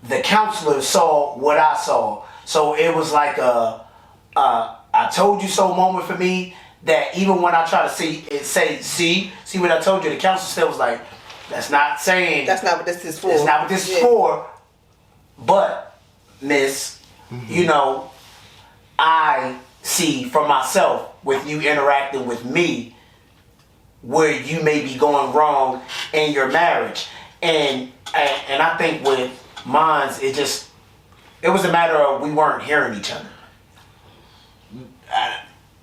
the counselor saw what I saw. So it was like a I told you so moment for me, that even when I try to see what I told you, the counselor still was like, That's not saying. That's not what this is for. That's not what this is for. But, Miss, you know, I see for myself with you interacting with me where you may be going wrong in your marriage. And I think with mine's, it was a matter of we weren't hearing each other.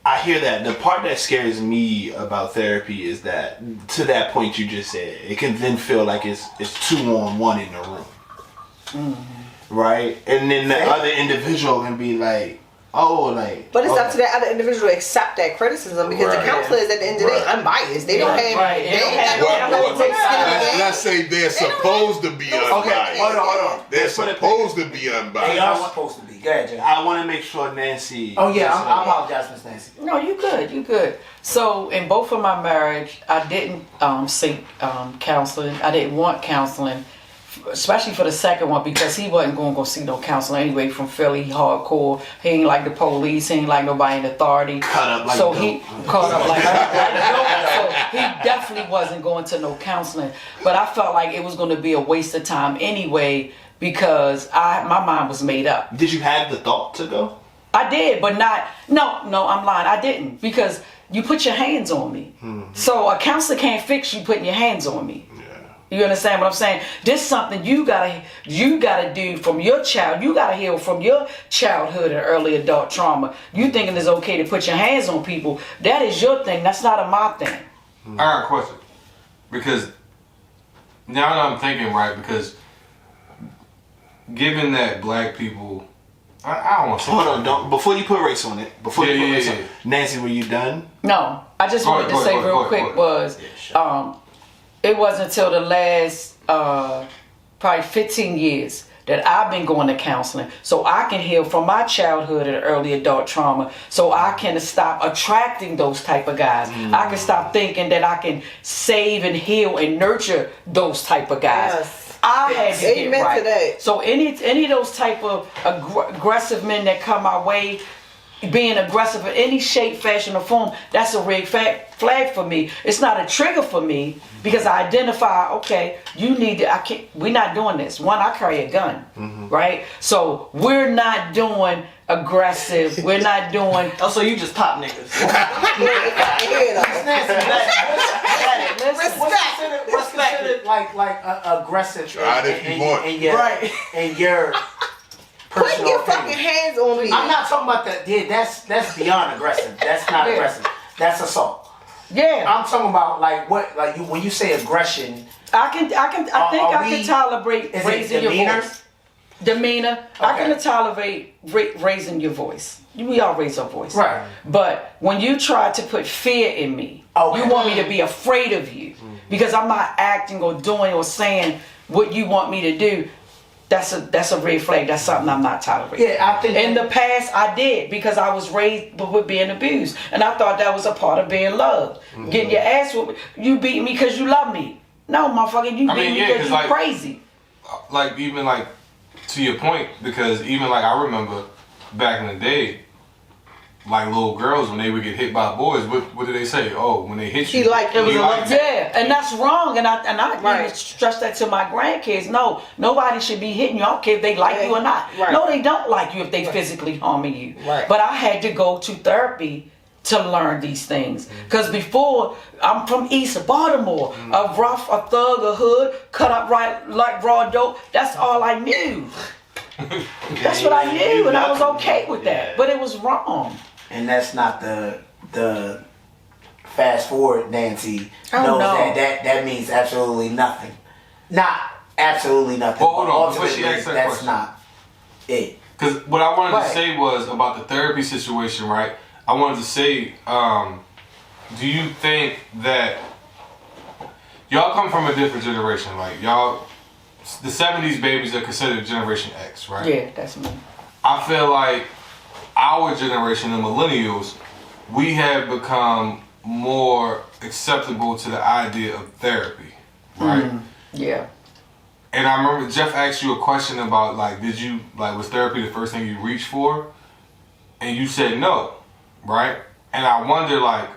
I hear that. The part that scares me about therapy is that, to that point you just said, it can then feel like it's 2-on-1 in the room. Right? And then the other individual can be like, oh, like... But it's up to that other individual to accept that criticism, because the counselor is, at the end of the day, unbiased. They don't have... Let's say they're supposed to be unbiased. Okay, hold on. They're supposed to be unbiased. They are supposed to be. Go ahead, Jay. I want to make sure Nancy... Oh, yeah, I apologize, Miss Nancy. No, you good. So in both of my marriage, I didn't seek counseling. I didn't want counseling, especially for the second one, because he wasn't going to go see no counselor anyway. From Philly, hardcore. He ain't like the police. He ain't like nobody in authority. Cut up like so dope. he caught up like dope. So he definitely wasn't going to no counseling. But I felt like it was going to be a waste of time anyway, because my mind was made up. Did you have the thought to go? I did, but not. No, I'm lying. I didn't, because you put your hands on me. So a counselor can't fix you putting your hands on me. You understand what I'm saying? This is something you gotta do from your child. You gotta heal from your childhood and early adult trauma. You thinking it's okay to put your hands on people? That is your thing. That's not my thing. I got a question, because now that I'm thinking, right, because given that black people, I don't want to say... Hold on, don't, before you put race on it, Yeah. Nancy, were you done? No, I just wanted to say real quick it wasn't until the last probably 15 years that I've been going to counseling, so I can heal from my childhood and early adult trauma, so I can stop attracting those type of guys. I can stop thinking that I can save and heal and nurture those type of guys. Yes. I had to get Amen right. to that. So any of those type of aggressive men that come my way, being aggressive in any shape, fashion, or form, that's a red flag for me. It's not a trigger for me, because I identify, okay, you need to, we're not doing this. One, I carry a gun, right? So we're not doing aggressive. We're not doing... Oh, so you just pop niggas. What's considered like aggressive Try it if you want. in your Put personal your fucking opinion. hands on me. I'm not talking about that. Yeah, that's beyond aggressive. That's not aggressive. That's assault. Yeah. I'm talking about when you say aggression. I think I can tolerate is it raising your demeanor? voice. Demeanor. I can tolerate raising your voice. We all raise our voice. Right. But when you try to put fear in me, Okay. you want me to be afraid of you because I'm not acting or doing or saying what you want me to do. That's a red flag. That's something I'm not tolerating. Yeah, I think in the past I did, because I was raised with being abused, and I thought that was a part of being loved. Getting your ass whooped. You beat me because you love me. No, motherfucker, you beat me because you crazy. Like, even like, to your point, because even like I remember back in the day, like little girls, when they would get hit by boys, what did they say? Oh, when they hit you, and that's wrong. And I even stress that to my grandkids. No, nobody should be hitting you. I don't care if they like you or not. Right. No, they don't like you if they physically harming you. Right. But I had to go to therapy to learn these things. Because before, I'm from East Baltimore, a thug, a hood, cut up right like raw dope. That's all I knew. That's what I knew, and I was okay with that. But it was wrong. And that's not the fast forward Nancy Oh, knows no. that means absolutely nothing. Not absolutely nothing. Well, hold but on, before ultimately, she asks that that's question. not it. Because what I wanted Right. to say was about the therapy situation, right? I wanted to say, do you think that y'all come from a different generation? Like, y'all, the 70s babies are considered Generation X, right? Yeah, that's me. I feel like our generation, the millennials, we have become more acceptable to the idea of therapy, right? Yeah. And I remember Jeff asked you a question about, like, was therapy the first thing you reached for? And you said no, right? And I wonder, like,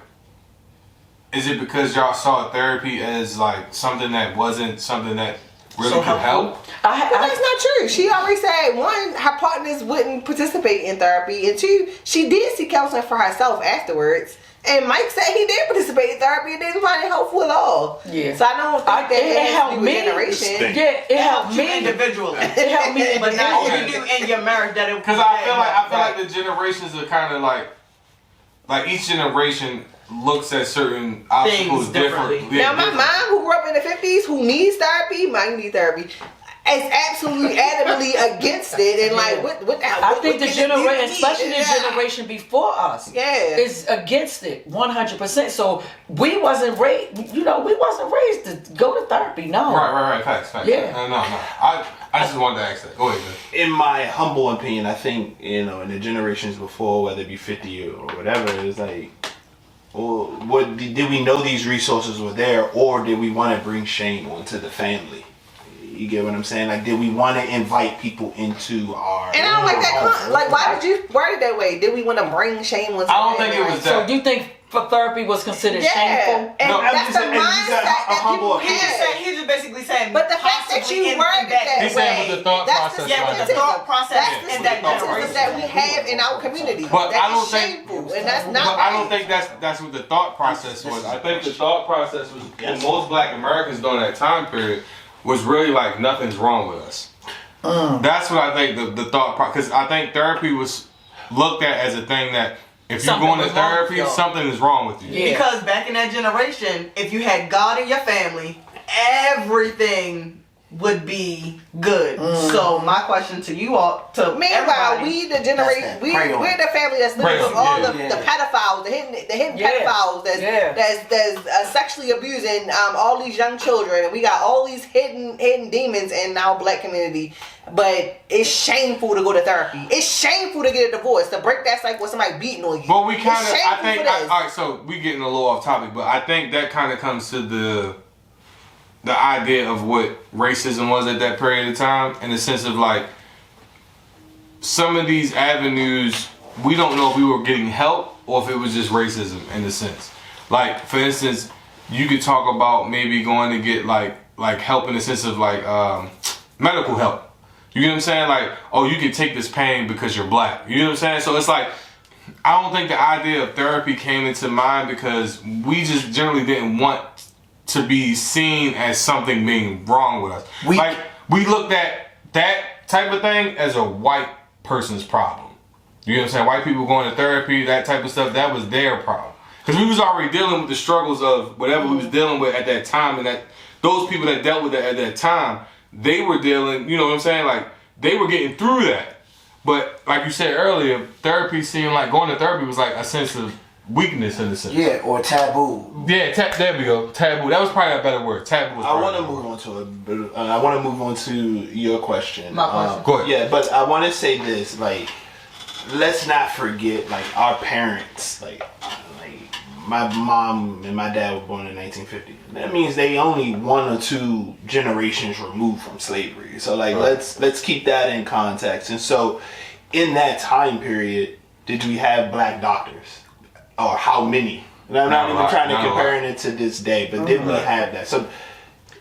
is it because y'all saw therapy as like something that wasn't something that really So could help? But that's not true. She already said, one, her partners wouldn't participate in therapy, and two, she did seek counseling for herself afterwards. And Mike said he did participate in therapy and didn't find it helpful at all. Yeah. So I don't think that it helped has to do with me. generation. Yeah, it helped you me. individually. It helped me, But not Okay. if you do in your marriage that it. Because I feel like the generations are kind of like each generation looks at certain obstacles Things differently. differently. Now, my mom, who grew up in the 50s, who needs therapy, might need therapy, is absolutely adamantly against it. And like, I think the generation, especially the Yeah. generation before us, Yeah. is against it 100%. So we wasn't raised, we wasn't raised to go to therapy. No. Right. Facts. Yeah. No. I just wanted to ask that. Go ahead, man. In my humble opinion, I think, in the generations before, whether it be 50 or whatever, it's like, well, did we know these resources were there, or did we want to bring shame onto the family? You get what I'm saying? Like, did we want to invite people into our... And I don't like that. Like, why did you word it that way? Did we want to bring shame on? I don't think it was So that. you think for therapy was considered shameful? And No, I'm that's just the saying, you mindset said that humble people opinion. have. He's just basically saying. But the fact that possibly you in worded it that He's saying with the thought that's process. the Yeah, with the stigmatism. thought process That's the in that stigmatism generation. that we have in our community. But that I don't is think- shameful, and that's not But right. I don't think that's what the thought process was. I think the thought process was, for most Black Americans during that time period, was really like nothing's wrong with us. That's what I think the thought process. Because I think therapy was looked at as a thing that if you're Something going to was wrong with therapy, y'all. something is wrong with you. Yeah. Because back in that generation, if you had God in your family, everything would be good. So my question to you all, to Meanwhile, everybody, we the generation, that. we're Pray on the family that's living Pray with on, all yeah. the pedophiles, the hidden Yeah. pedophiles that's sexually abusing all these young children, and we got all these hidden demons in our Black community. But it's shameful to go to therapy. It's shameful to get a divorce, to break that cycle with somebody beating on you. But we kind of, It's I shameful think, for this. all right, so we getting a little off topic, but I think that kind of comes to the idea of what racism was at that period of time, in the sense of like, some of these avenues, we don't know if we were getting help or if it was just racism in a sense. Like, for instance, you could talk about maybe going to get like help in the sense of like medical help. You get what I'm saying? Like, oh, you can take this pain because you're Black. You know what I'm saying? So it's like, I don't think the idea of therapy came into mind because we just generally didn't want to be seen as something being wrong with us. We looked at that type of thing as a white person's problem. You know what I'm saying? White people going to therapy, that type of stuff, that was their problem. Because we was already dealing with the struggles of whatever we was dealing with at that time, and that those people that dealt with it at that time, they were dealing, you know what I'm saying? Like, they were getting through that. But like you said earlier, therapy seemed like going to therapy was like a sense of weakness in a sense. Yeah, or taboo. Yeah, there we go. Taboo. That was probably a better word. Taboo was I probably want a to better move word. on to it. I want to move on to your question. My question. Go ahead. Yeah, but I want to say this, like, let's not forget, like, our parents, like my mom and my dad were born in 1950. That means they only 1 or 2 generations removed from slavery. So, like, let's keep that in context. And so, in that time period, did we have Black doctors, or how many? And I'm not even trying to comparing it to this day, but did we have that? So.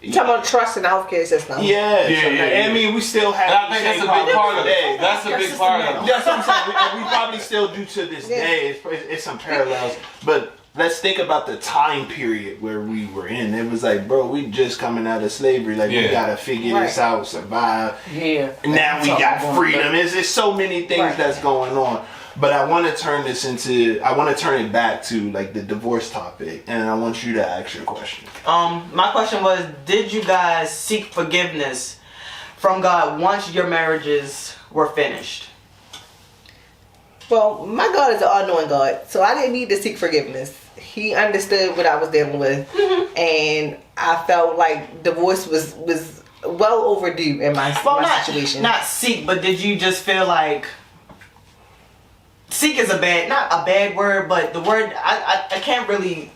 You talking about trust in the healthcare system? Yeah, Yeah. I mean, we still have. And I think that's a big part of it. That's a big part of it. That's what I'm saying. We probably still do to this day. It's some parallels, but let's think about the time period where we were in. It was like, bro, we just coming out of slavery. Like, we gotta figure this out, survive. Yeah. Now we got freedom. There's so many things that's going on. But I want to turn it back to like the divorce topic, and I want you to ask your question. My question was, did you guys seek forgiveness from God once your marriages were finished? Well, my God is an all-knowing God, so I didn't need to seek forgiveness. He understood what I was dealing with, and I felt like divorce was well overdue in my situation. Not seek, but did you just feel like seek is not a bad word, but the word I can't really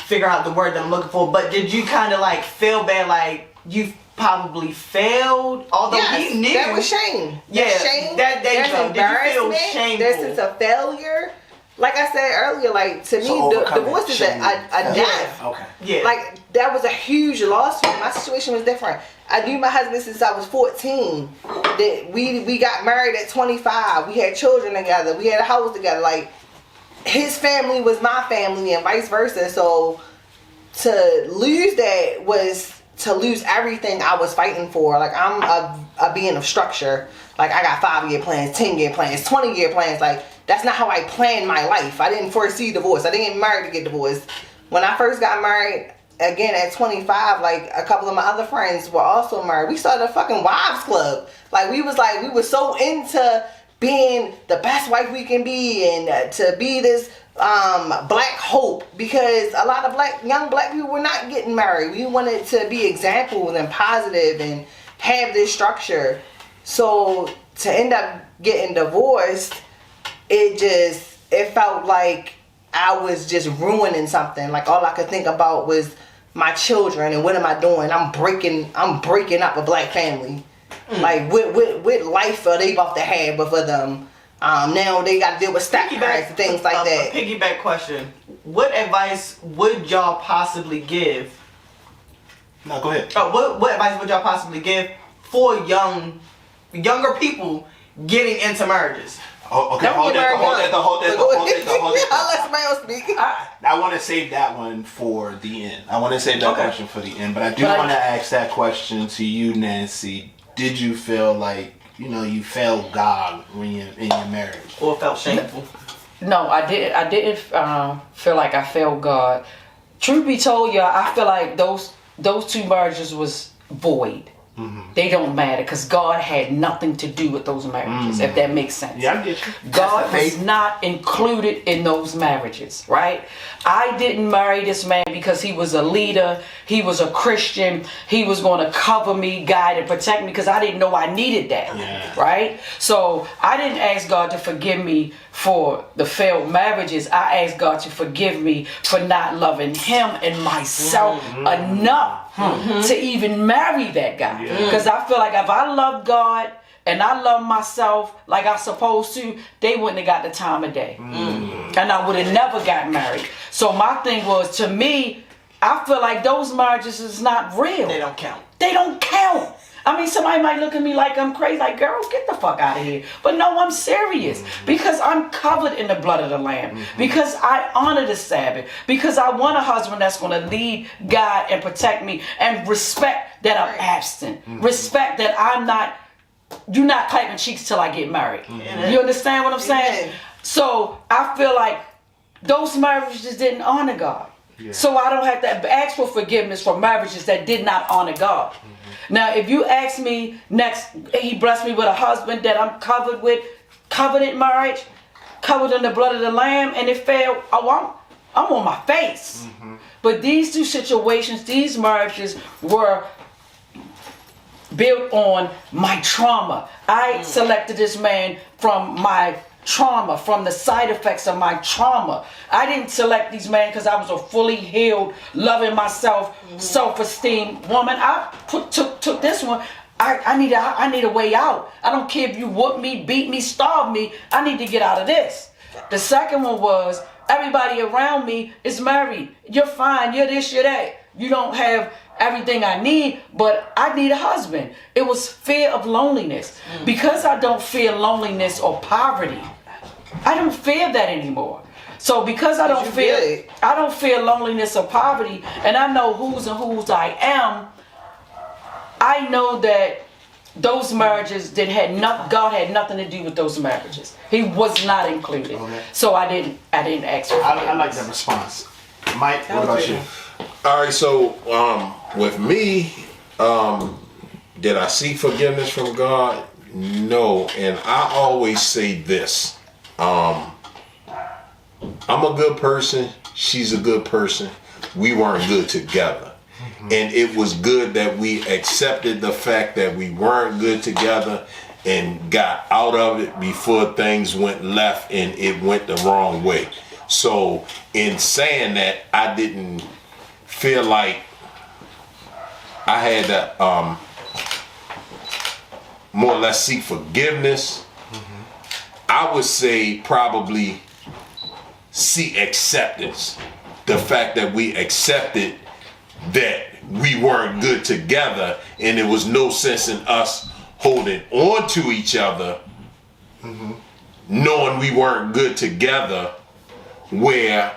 figure out the word that I'm looking for. But did you kind of like feel bad, like you probably failed, although Yes, he knew that was shame. Yeah, That's shame. there you There's go. Did you feel embarrassment. shameful? There's sense of failure. like I said earlier, like to me, divorce is a death. Okay. Yeah. Like that was a huge loss for me. My situation was different. I knew my husband since I was 14. That we got married at 25. We had children together. We had a house together. Like his family was my family and vice versa. So to lose that was to lose everything I was fighting for. Like I'm a being of structure. Like I got 5-year plans, 10-year plans, 20-year plans. Like that's not how I planned my life. I didn't foresee divorce. I didn't get married to get divorced. When I first got married, again at 25, like a couple of my other friends were also married. We started a fucking wives club. Like we were so into being the best wife we can be and to be this black hope, because a lot of young black people were not getting married. We wanted to be examples and positive and have this structure. So to end up getting divorced, it felt like I was just ruining something. Like all I could think about was my children and what am I doing? I'm breaking up a black family. Like what life are they about to have for them? Now they got to deal with stack price and things like that. A piggyback question: what advice would y'all possibly give? No, go ahead. What advice would y'all possibly give for younger people getting into marriages? Oh, okay, Don't hold get that. I'll let somebody else speak. I want to save that one for the end. I want to save that question for the end, but I do want to ask that question to you, Nancy. Did you feel like you failed God when you in your marriage, Or felt shameful? No, I didn't feel like I failed God. Truth be told, y'all, I feel like those 2 marriages was void. Mm-hmm. They don't matter because God had nothing to do with those marriages, if that makes sense. Yeah, I get you. God was not included in those marriages, right? I didn't marry this man because he was a leader, he was a Christian, he was going to cover me, guide, and protect me because I didn't know I needed that, right? So I didn't ask God to forgive me for the failed marriages. I asked God to forgive me for not loving him and myself enough to even marry that guy. Because I feel like if I love God and I love myself like I supposed to, they wouldn't have got the time of day. And I would have never got married. So my thing was, to me, I feel like those marriages is not real. They don't count. They don't count. I mean, somebody might look at me like I'm crazy, like, girl, get the fuck out of here. But no, I'm serious. Because I'm covered in the blood of the Lamb. Because I honor the Sabbath. Because I want a husband that's going to lead, guide, and protect me. And respect that I'm absent. Respect that you're not clapping cheeks till I get married. You understand what I'm saying? So I feel like those marriages didn't honor God. So I don't have to ask for forgiveness for marriages that did not honor God. Now, if you ask me next, he blessed me with a husband that I'm covered with, covenant marriage, covered in the blood of the Lamb, and it failed, I'm on my face. But these 2 situations, these marriages were built on my trauma. I selected this man from my trauma, from the side effects of my trauma. I didn't select these men because I was a fully healed, loving myself, self-esteem woman. I took this one. I need a way out. I don't care if you whoop me, beat me, starve me. I need to get out of this. The second one was, everybody around me is married. You're fine. You're this, you're that. You don't have everything I need, but I need a husband. It was fear of loneliness. Because I don't fear loneliness or poverty, I don't fear that anymore. So because I don't fear loneliness or poverty, and I know whose and whose I am, I know that those marriages God had nothing to do with those marriages. He was not included. Okay. So I didn't ask for forgiveness. I like that response. Mike, what about you? All right, so with me, did I seek forgiveness from God? No, and I always say this. I'm a good person. She's a good person. We weren't good together. And it was good that we accepted the fact that we weren't good together and got out of it before things went left and it went the wrong way. So in saying that, I didn't feel like I had to more or less seek forgiveness. I would say probably see acceptance. The fact that we accepted that we weren't good together, and there was no sense in us holding on to each other, knowing we weren't good together, where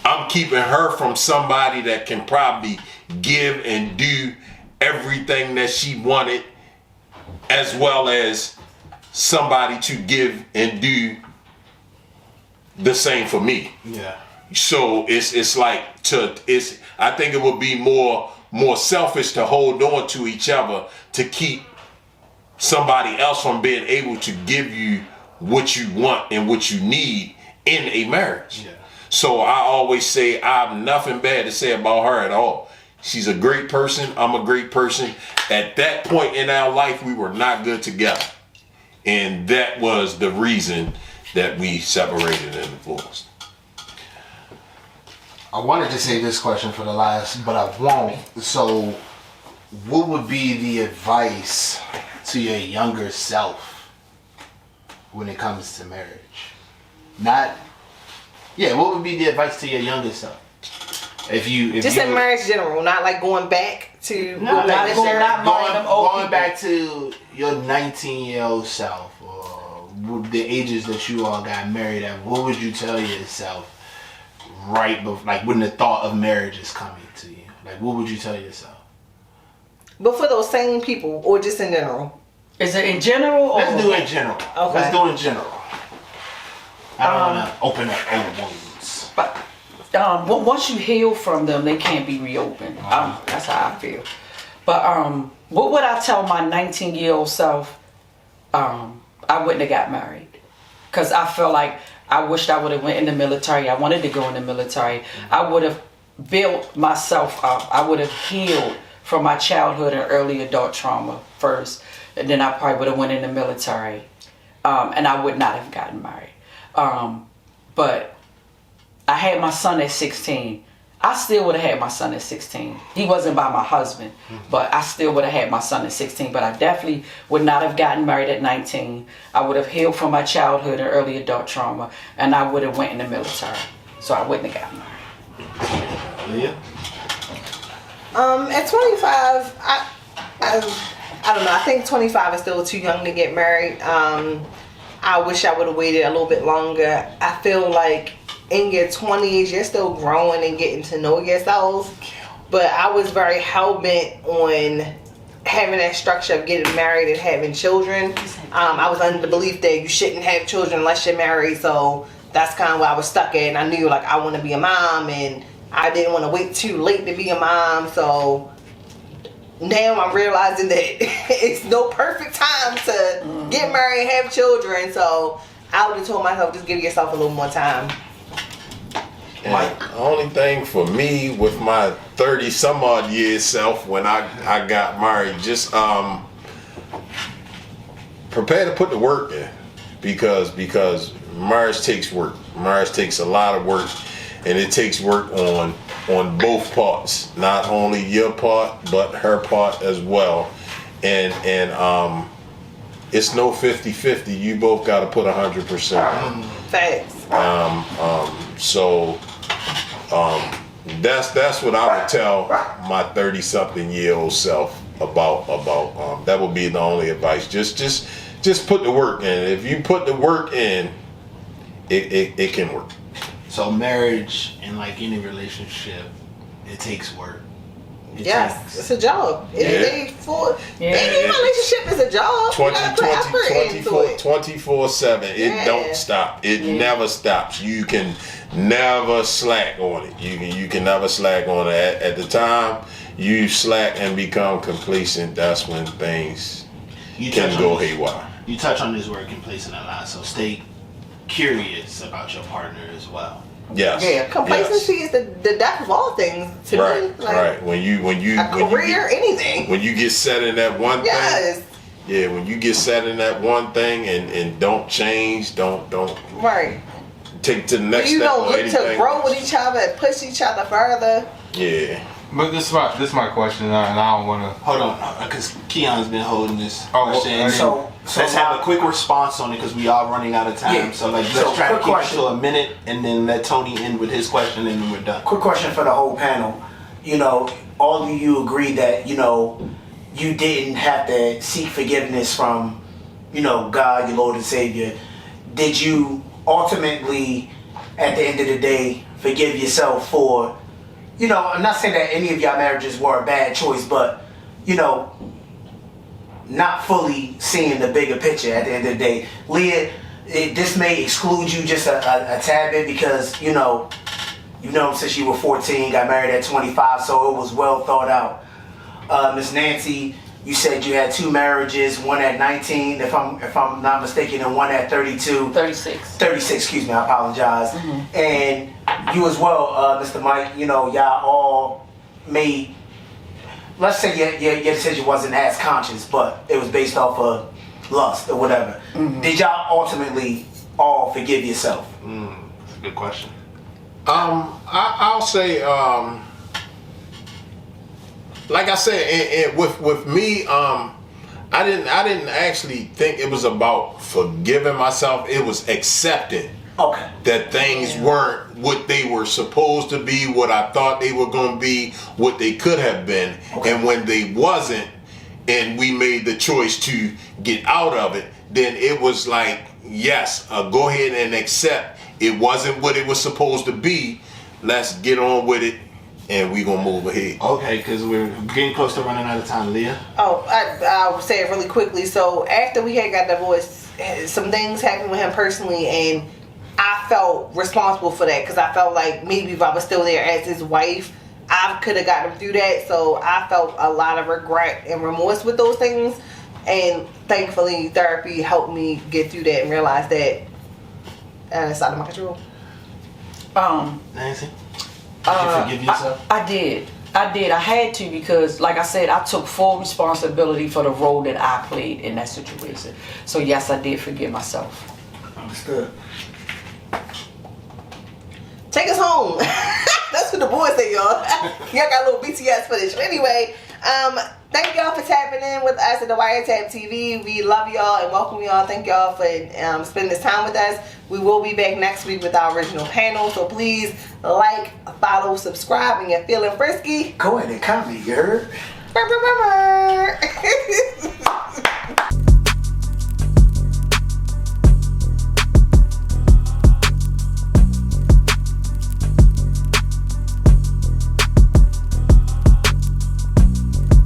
I'm keeping her from somebody that can probably give and do everything that she wanted, as well as somebody to give and do the same for me. Yeah. So it's like I think it would be more selfish to hold on to each other to keep somebody else from being able to give you what you want and what you need in a marriage. Yeah. So I always say I have nothing bad to say about her at all. She's a great person. I'm a great person. At that point in our life, we were not good together. And that was the reason that we separated and divorced. I wanted to save this question for the last, but I won't. So, what would be the advice to your younger self when it comes to marriage? What would be the advice to your younger self? If Just in marriage in general, not like going back to going back to your 19-year-old self, or the ages that you all got married at. What would you tell yourself right before, like when the thought of marriage is coming to you? Like, what would you tell yourself? But for those same people, or just in general? Is it in general? Or Let's do it in general. Okay. Let's do it in general. I don't want to open up old wounds. But once you heal from them, they can't be reopened. That's how I feel. But what would I tell my 19-year-old self? I wouldn't have got married, because I felt like I wished I would have went in the military. I wanted to go in the military. I would have built myself up. I would have healed from my childhood and early adult trauma first, and then I probably would have went in the military, and I would not have gotten married. But I had my son at 16. I still would have had my son at 16. He wasn't by my husband, but I still would have had my son at 16. But I definitely would not have gotten married at 19. I would have healed from my childhood and early adult trauma, and I would have went in the military. So I wouldn't have gotten married. Leah? At 25, I don't know. I think 25 is still too young to get married. I wish I would have waited a little bit longer. I feel like in your 20s, you're still growing and getting to know yourselves. But I was very hell-bent on having that structure of getting married and having children. I was under the belief that you shouldn't have children unless you're married. So that's kind of where I was stuck at. And I knew, like, I want to be a mom, and I didn't want to wait too late to be a mom. So now I'm realizing that it's no perfect time to get married and have children. So I would have told myself, just give yourself a little more time. And the only thing for me with my 30 some odd years self when I got married, just prepare to put the work in, because marriage takes work. Marriage takes a lot of work, and it takes work on both parts, not only your part but her part as well. And it's no 50-50. You both got to put 100%. Thanks. So that's what I would tell my 30-something-year-old self about. That would be the only advice. Just put the work in. If you put the work in, it can work. So marriage and like any relationship, it takes work. Yes, it's a job. Any relationship is a job. 24/7. It don't stop. It never stops. You can never slack on it. You can never slack on it. At the time you slack and become complacent, that's when things can go haywire. You touch on this word complacent a lot, so stay curious about your partner as well. Yes. Yeah, complacency is the death of all things to me. Like, right. When you anything. When you get set in that one yes. thing. Yeah, when you get set in that one thing and don't change, don't right. take to the next you step. don't look to grow with each other and push each other further. Yeah. But this is my question, and I don't want to. Hold on, because Keon's been holding this Oh, question. So let's have a quick response on it because we are running out of time. Yeah. So let's So, try to quick keep question. it to a minute and then let Tony end with his question and then we're done. Quick question for the whole panel. All of you agree that, you didn't have to seek forgiveness from, God, your Lord and Savior. Did you ultimately, at the end of the day, forgive yourself for, I'm not saying that any of y'all marriages were a bad choice, but, not fully seeing the bigger picture at the end of the day. Leah, this may exclude you just a tad bit because, you've known since you were 14, got married at 25, so it was well thought out. Miss Nancy, you said you had 2 marriages, one at 19, if I'm not mistaken, and one at 32. 36. 36, excuse me, I apologize. And you as well, Mr. Mike, y'all all made, let's say your decision wasn't as conscious, but it was based off of lust or whatever. Did y'all ultimately all forgive yourself? That's a good question. I'll say, like I said, with me, I didn't actually think it was about forgiving myself. It was accepting that things weren't what they were supposed to be, what I thought they were going to be, what they could have been, and when they wasn't, and we made the choice to get out of it, then it was like, yes, go ahead and accept it wasn't what it was supposed to be. Let's get on with it, and we gonna move ahead. Okay, because we're getting close to running out of time. Leah? Oh, I'll say it really quickly. So after we had got divorced, some things happened with him personally, and I felt responsible for that because I felt like maybe if I was still there as his wife, I could have got him through that. So I felt a lot of regret and remorse with those things, and thankfully therapy helped me get through that and realize that it's out of my control. Nancy? Did you forgive yourself? I did. I had to because, like I said, I took full responsibility for the role that I played in that situation. So yes, I did forgive myself. Understood. Take us home. That's what the boys say, y'all. Y'all got a little BTS footage. But anyway, thank y'all for tapping in with us at the WireTap TV. We love y'all and welcome y'all. Thank y'all for spending this time with us. We will be back next week with our original panel. So please like, follow, subscribe, and you're feeling frisky. Go ahead and comment, you heard? Brr, brr, brr, brr.